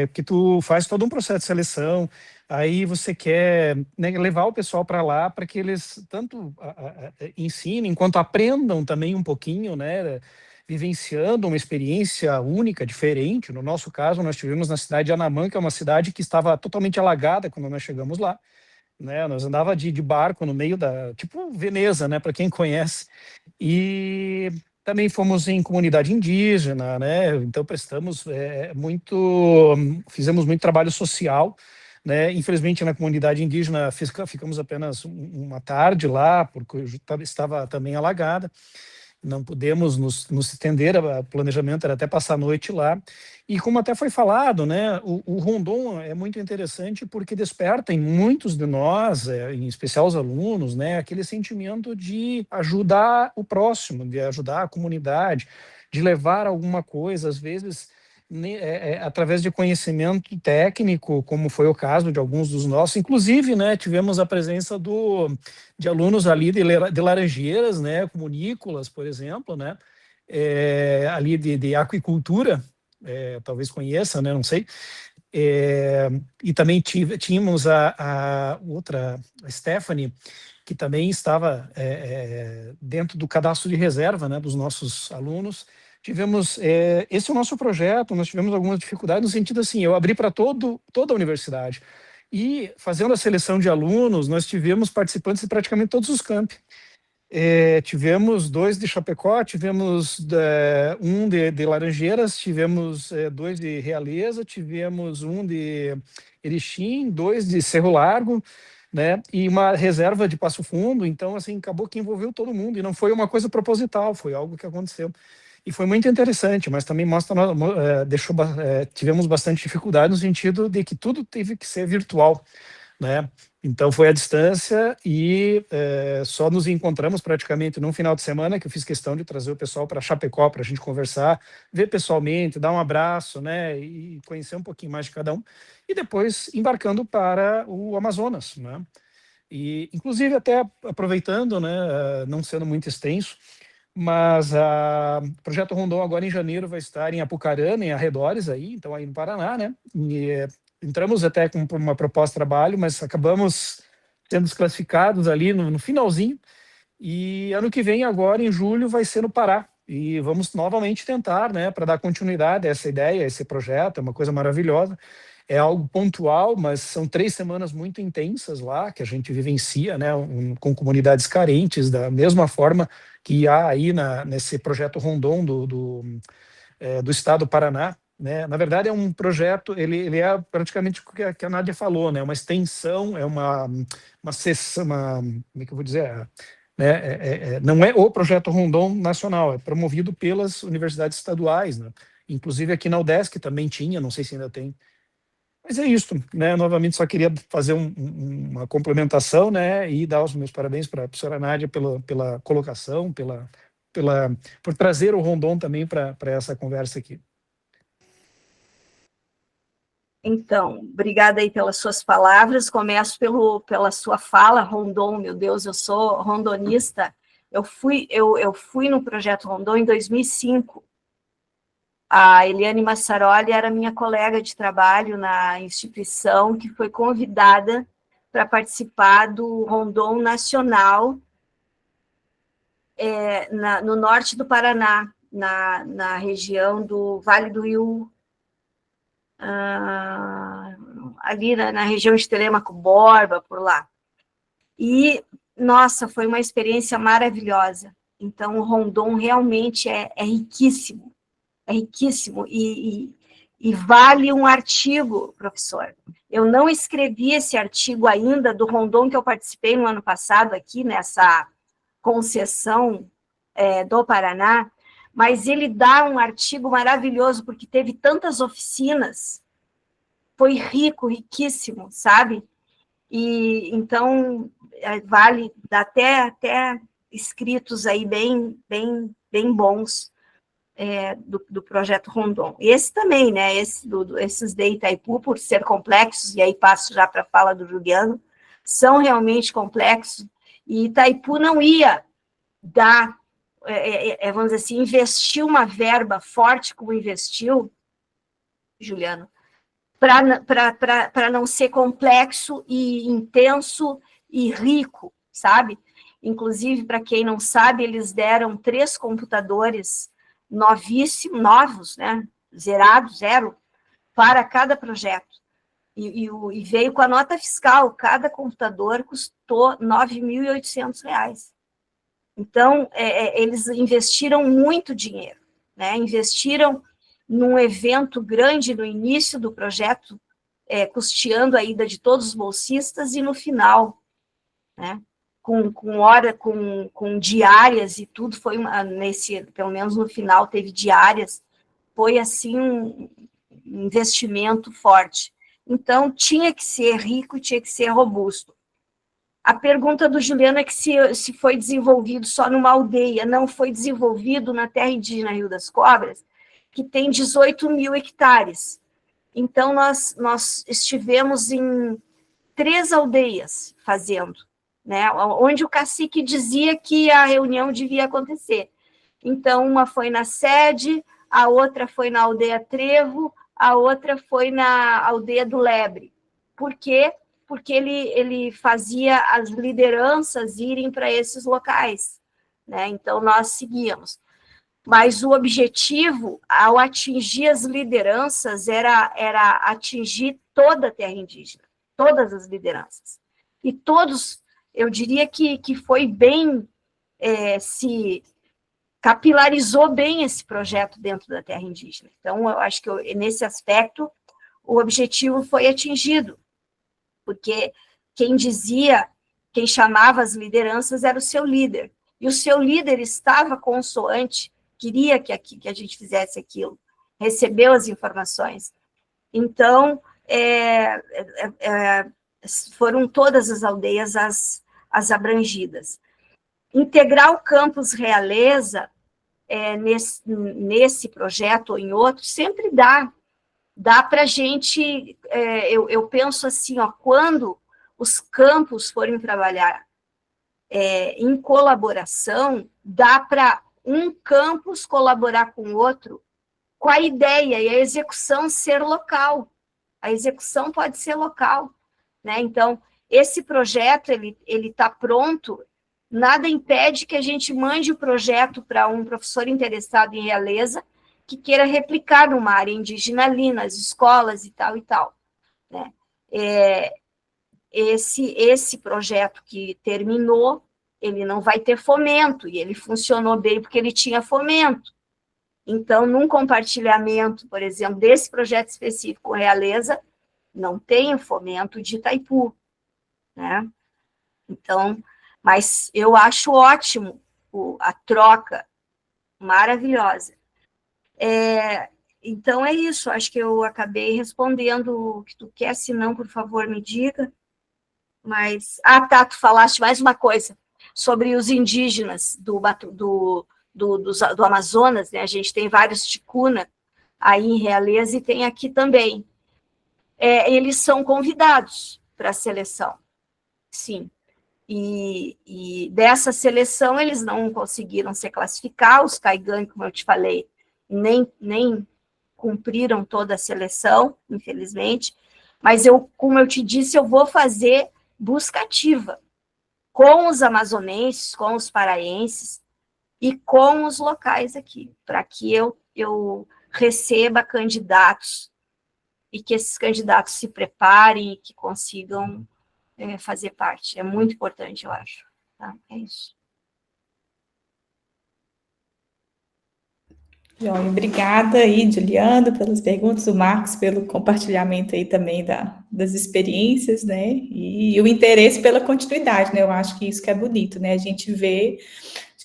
porque tu faz todo um processo de seleção, aí você quer, né, levar o pessoal para lá para que eles tanto ensinem quanto aprendam também um pouquinho, né, vivenciando uma experiência única, diferente. No nosso caso, nós estivemos na cidade de Anamã, que é uma cidade que estava totalmente alagada quando nós chegamos lá, né? Nós andava de barco no meio tipo Veneza, né, para quem conhece. E também fomos em comunidade indígena, né? Então fizemos muito trabalho social, né? Infelizmente na comunidade indígena ficamos apenas uma tarde lá, porque estava também alagada. Não pudemos nos estender, o planejamento era até passar a noite lá. E como até foi falado, né, o Rondon é muito interessante porque desperta em muitos de nós, em especial os alunos, né, aquele sentimento de ajudar o próximo, de ajudar a comunidade, de levar alguma coisa, às vezes, através de conhecimento técnico, como foi o caso de alguns dos nossos. Inclusive, né, tivemos a presença de alunos ali de Laranjeiras, né, como Nicolas, por exemplo, né, ali de aquicultura, talvez conheça, né, não sei. E também tínhamos a outra, a Stephanie, que também estava dentro do cadastro de reserva, né, dos nossos alunos. Tivemos, esse é o nosso projeto, nós tivemos algumas dificuldades no sentido assim, eu abri para toda a universidade, e fazendo a seleção de alunos, nós tivemos participantes de praticamente todos os campi. Tivemos 2 de Chapecó, tivemos um de Laranjeiras, tivemos 2 de Realeza, tivemos um de Erechim, 2 de Cerro Largo, né, e uma reserva de Passo Fundo. Então, assim, acabou que envolveu todo mundo, e não foi uma coisa proposital, foi algo que aconteceu. E foi muito interessante, mas também tivemos bastante dificuldade no sentido de que tudo teve que ser virtual, né? Então foi à distância e só nos encontramos praticamente num final de semana, que eu fiz questão de trazer o pessoal para Chapecó para a gente conversar, ver pessoalmente, dar um abraço, né, e conhecer um pouquinho mais de cada um, e depois embarcando para o Amazonas, né? E inclusive até aproveitando, né, não sendo muito extenso, mas o Projeto Rondon agora em janeiro vai estar em Apucarana, em arredores aí, então aí no Paraná, né? E entramos até com uma proposta de trabalho, mas acabamos sendo desclassificados ali no finalzinho, e ano que vem, agora em julho, vai ser no Pará, e vamos novamente tentar, né, para dar continuidade a essa ideia, a esse projeto, é uma coisa maravilhosa. É algo pontual, mas são 3 semanas muito intensas lá, que a gente vivencia, né, com comunidades carentes, da mesma forma que há aí nesse projeto Rondon do estado do Paraná, né? Na verdade, é um projeto, ele é praticamente o que a Nádia falou, né? Uma extensão, é uma sessão, como é que eu vou dizer? Não é o projeto Rondon nacional, é promovido pelas universidades estaduais, né? Inclusive aqui na UDESC também tinha, não sei se ainda tem. Mas é isso, né? Novamente só queria fazer uma complementação, né? E dar os meus parabéns para a professora Nádia pela colocação, por trazer o Rondon também para essa conversa aqui. Então, obrigada aí pelas suas palavras. Começo pela sua fala, Rondon, meu Deus, eu sou rondonista. Eu fui no Projeto Rondon em 2005. A Eliane Massaroli era minha colega de trabalho na instituição, que foi convidada para participar do Rondon Nacional no norte do Paraná, na região do Vale do Rio, ali na região de Telêmaco Borba, por lá. E, nossa, foi uma experiência maravilhosa. Então, o Rondon realmente é riquíssimo. É riquíssimo e vale um artigo, professor. Eu não escrevi esse artigo ainda do Rondon que eu participei no ano passado aqui, nessa concessão do Paraná, mas ele dá um artigo maravilhoso, porque teve tantas oficinas, foi riquíssimo, sabe? E então vale, dá até escritos aí bem bons, do projeto Rondon. Esse também, né, esses de Itaipu, por ser complexos, e aí passo já para a fala do Juliano, são realmente complexos, e Itaipu não ia dar, vamos dizer assim, investir uma verba forte como investiu, Juliano, para não ser complexo e intenso e rico, sabe? Inclusive, para quem não sabe, eles deram 3 computadores novíssimos, novos, né? Zero, para cada projeto. E veio com a nota fiscal, cada computador custou R$ 9.800. Então, eles investiram muito dinheiro, né? Investiram num evento grande no início do projeto, custeando a ida de todos os bolsistas, e no final, né? Com diárias e tudo, foi pelo menos no final teve diárias, foi assim um investimento forte. Então, tinha que ser rico, tinha que ser robusto. A pergunta do Juliano é que se foi desenvolvido só numa aldeia. Não, foi desenvolvido na terra indígena Rio das Cobras, que tem 18 mil hectares. Então, nós estivemos em 3 aldeias fazendo, né, onde o cacique dizia que a reunião devia acontecer. Então, uma foi na sede, a outra foi na aldeia Trevo, a outra foi na aldeia do Lebre. Por quê? Porque ele fazia as lideranças irem para esses locais, né? Então, nós seguíamos. Mas o objetivo, ao atingir as lideranças, era atingir toda a terra indígena, todas as lideranças. E todos, eu diria que foi bem, se capilarizou bem esse projeto dentro da terra indígena. Então, eu acho que nesse aspecto, o objetivo foi atingido, porque quem chamava as lideranças era o seu líder, e o seu líder estava consoante, queria que a gente fizesse aquilo, recebeu as informações. Então, foram todas as aldeias as abrangidas. Integrar o campus Realeza nesse projeto ou em outro, sempre dá para a gente, eu penso assim, quando os campos forem trabalhar em colaboração, dá para um campus colaborar com o outro, com a ideia e a execução ser local. A execução pode ser local, né? Então, esse projeto, ele está pronto, nada impede que a gente mande o projeto para um professor interessado em Realeza, que queira replicar numa área indígena ali, nas escolas e tal, né? Esse projeto que terminou, ele não vai ter fomento, e ele funcionou bem porque ele tinha fomento. Então, num compartilhamento, por exemplo, desse projeto específico Realeza, não tem o fomento de Itaipu, né? Então, mas eu acho ótimo a troca, maravilhosa. Então, é isso, acho que eu acabei respondendo o que tu quer, se não, por favor, me diga. Mas, tu falaste mais uma coisa, sobre os indígenas do Amazonas, né? A gente tem vários ticuna aí em Realeza e tem aqui também. Eles são convidados para a seleção, sim. E dessa seleção eles não conseguiram se classificar, os Caigan, como eu te falei, nem cumpriram toda a seleção, infelizmente, mas como eu te disse, eu vou fazer busca ativa com os amazonenses, com os paraenses e com os locais aqui, para que eu receba candidatos e que esses candidatos se preparem e que consigam fazer parte. É muito importante, eu acho. Tá? É isso. Joia, obrigada aí, Juliana, pelas perguntas, o Marcos pelo compartilhamento aí também das experiências, né, e o interesse pela continuidade, né, eu acho que isso que é bonito, né, a gente vê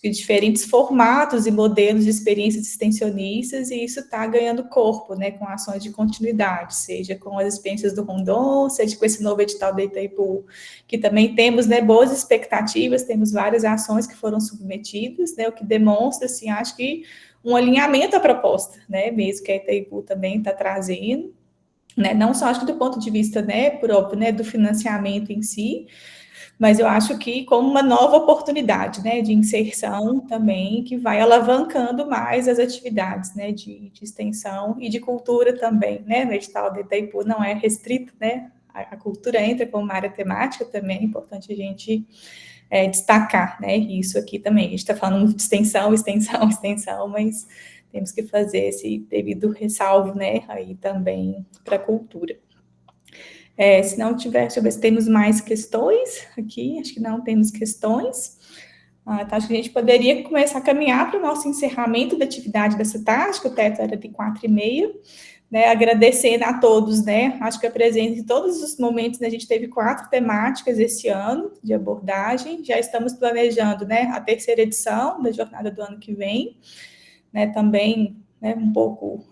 diferentes formatos e modelos de experiências extensionistas, e isso está ganhando corpo, né, com ações de continuidade, seja com as experiências do Rondon, seja com esse novo edital da Itaipu, que também temos, né, boas expectativas, temos várias ações que foram submetidas, né, o que demonstra, assim, acho que um alinhamento à proposta, né, mesmo que a Itaipu também está trazendo, né, não só acho que do ponto de vista, né, próprio, né, do financiamento em si, mas eu acho que como uma nova oportunidade, né, de inserção também, que vai alavancando mais as atividades, né, de extensão e de cultura também, né, no edital da Itaipu não é restrito, né, a cultura entra como uma área temática também, é importante a gente destacar, né, isso aqui também, a gente está falando de extensão, mas temos que fazer esse devido ressalvo, né, aí também para a cultura. Se não tiver, deixa eu ver se temos mais questões aqui, acho que não temos questões. Tá, acho que a gente poderia começar a caminhar para o nosso encerramento da atividade dessa tarde, que o teto era de 4h30, né, agradecendo a todos, né, acho que a presença em todos os momentos, né, a gente teve 4 temáticas esse ano de abordagem, já estamos planejando, né, a 3ª edição da jornada do ano que vem, né, também, né, um pouco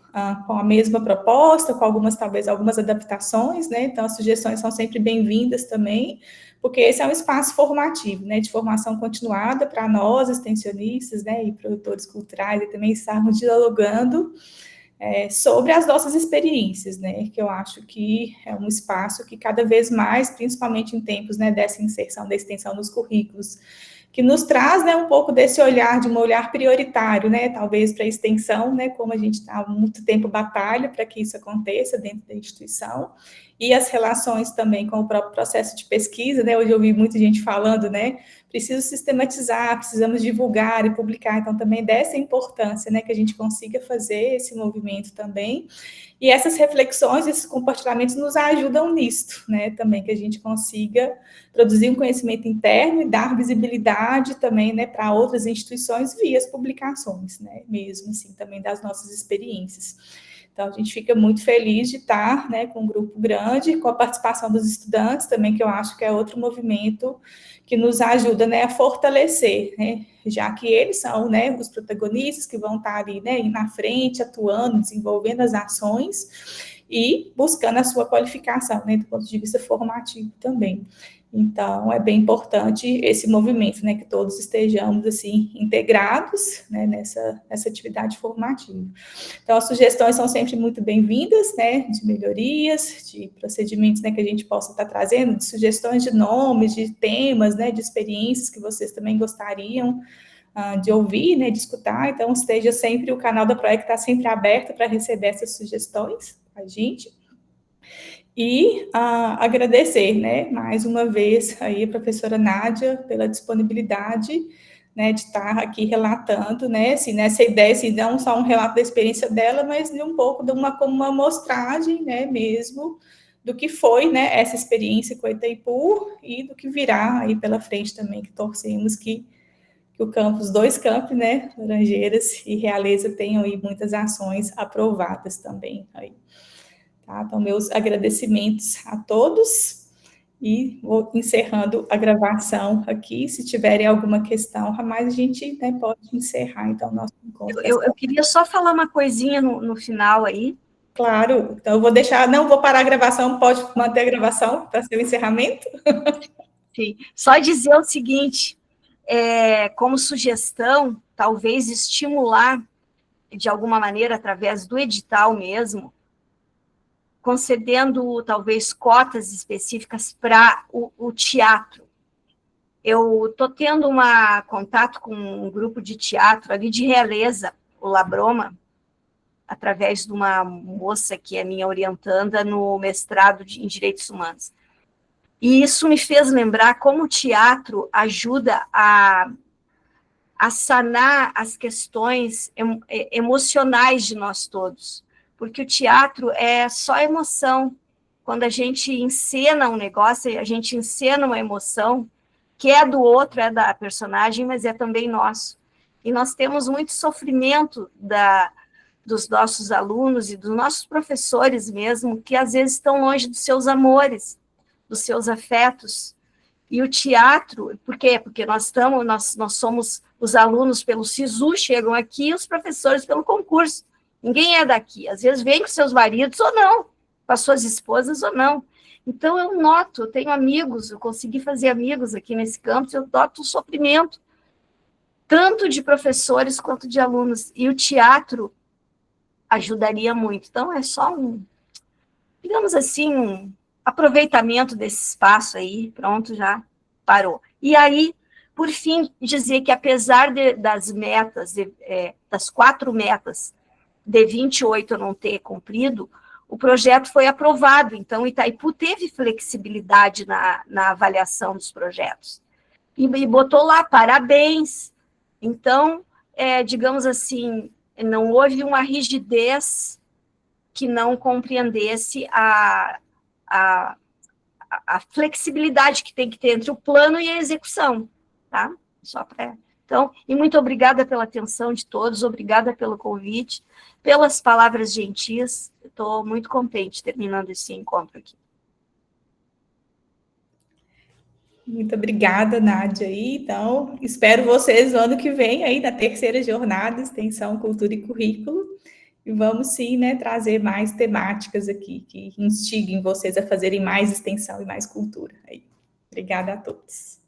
com a mesma proposta, com talvez algumas adaptações, né, então as sugestões são sempre bem-vindas também, porque esse é um espaço formativo, né, de formação continuada para nós, extensionistas, né, e produtores culturais, e também estarmos dialogando sobre as nossas experiências, né, que eu acho que é um espaço que cada vez mais, principalmente em tempos, né, dessa inserção da extensão nos currículos, que nos traz, né, um pouco desse olhar, de um olhar prioritário, né, talvez para a extensão, né, como a gente está há muito tempo batalha para que isso aconteça dentro da instituição, e as relações também com o próprio processo de pesquisa, né, hoje eu ouvi muita gente falando, né, preciso sistematizar, precisamos divulgar e publicar, então também dessa importância, né, que a gente consiga fazer esse movimento também, e essas reflexões, esses compartilhamentos nos ajudam nisto, né, também que a gente consiga produzir um conhecimento interno e dar visibilidade também, né, para outras instituições via as publicações, né, mesmo assim, também das nossas experiências. Então, a gente fica muito feliz de estar, né, com um grupo grande, com a participação dos estudantes também, que eu acho que é outro movimento que nos ajuda, né, a fortalecer, né, já que eles são, né, os protagonistas que vão estar ali, né, na frente, atuando, desenvolvendo as ações e buscando a sua qualificação, né, do ponto de vista formativo também. Então, é bem importante esse movimento, né, que todos estejamos, assim, integrados, né, nessa atividade formativa. Então, as sugestões são sempre muito bem-vindas, né, de melhorias, de procedimentos, né, que a gente possa estar trazendo, de sugestões de nomes, de temas, né, de experiências que vocês também gostariam de ouvir, né, de escutar. Então, esteja sempre, o canal da Proec está sempre aberto para receber essas sugestões a gente. E agradecer, né, mais uma vez aí a professora Nádia pela disponibilidade, né, de estar aqui relatando, né, assim, nessa ideia, assim, não só um relato da experiência dela, mas de um pouco de como uma amostragem, né, mesmo, do que foi, né, essa experiência com a Itaipu e do que virá aí pela frente também, que torcemos que o campus, os dois campos, né, Laranjeiras e Realeza, tenham aí muitas ações aprovadas também aí. Tá? Então, meus agradecimentos a todos e vou encerrando a gravação aqui. Se tiverem alguma questão, Ramais, a gente, né, pode encerrar, então, o nosso encontro. Eu queria só falar uma coisinha no final aí. Claro, então eu vou deixar, não vou parar a gravação, pode manter a gravação para ser o encerramento? Sim, só dizer o seguinte, como sugestão, talvez estimular, de alguma maneira, através do edital mesmo, concedendo, talvez, cotas específicas para o teatro. Eu estou tendo contato com um grupo de teatro ali de Realeza, o Labroma, através de uma moça que é minha orientanda no mestrado em Direitos Humanos. E isso me fez lembrar como o teatro ajuda a sanar as questões emocionais de nós todos. Porque o teatro é só emoção. Quando a gente encena um negócio, a gente encena uma emoção, que é do outro, é da personagem, mas é também nosso. E nós temos muito sofrimento dos nossos alunos e dos nossos professores mesmo, que às vezes estão longe dos seus amores, dos seus afetos. E o teatro, por quê? Porque nós somos os alunos pelo SISU, chegam aqui, e os professores pelo concurso. Ninguém é daqui. Às vezes vem com seus maridos ou não, com as suas esposas ou não. Então, eu noto, eu tenho amigos, eu consegui fazer amigos aqui nesse campus, eu noto o sofrimento, tanto de professores quanto de alunos. E o teatro ajudaria muito. Então, é só digamos assim, um aproveitamento desse espaço aí, pronto, já parou. E aí, por fim, dizer que apesar das metas, das 4 metas, de 28 eu não ter cumprido, o projeto foi aprovado, então Itaipu teve flexibilidade na avaliação dos projetos. E botou lá, parabéns. Então, digamos assim, não houve uma rigidez que não compreendesse a flexibilidade que tem que ter entre o plano e a execução, tá? Só para... Então, e muito obrigada pela atenção de todos, obrigada pelo convite, pelas palavras gentis, estou muito contente terminando esse encontro aqui. Muito obrigada, Nádia. Então, espero vocês no ano que vem, aí, na terceira jornada, Extensão, Cultura e Currículo, e vamos sim, né, trazer mais temáticas aqui, que instiguem vocês a fazerem mais extensão e mais cultura. Aí. Obrigada a todos.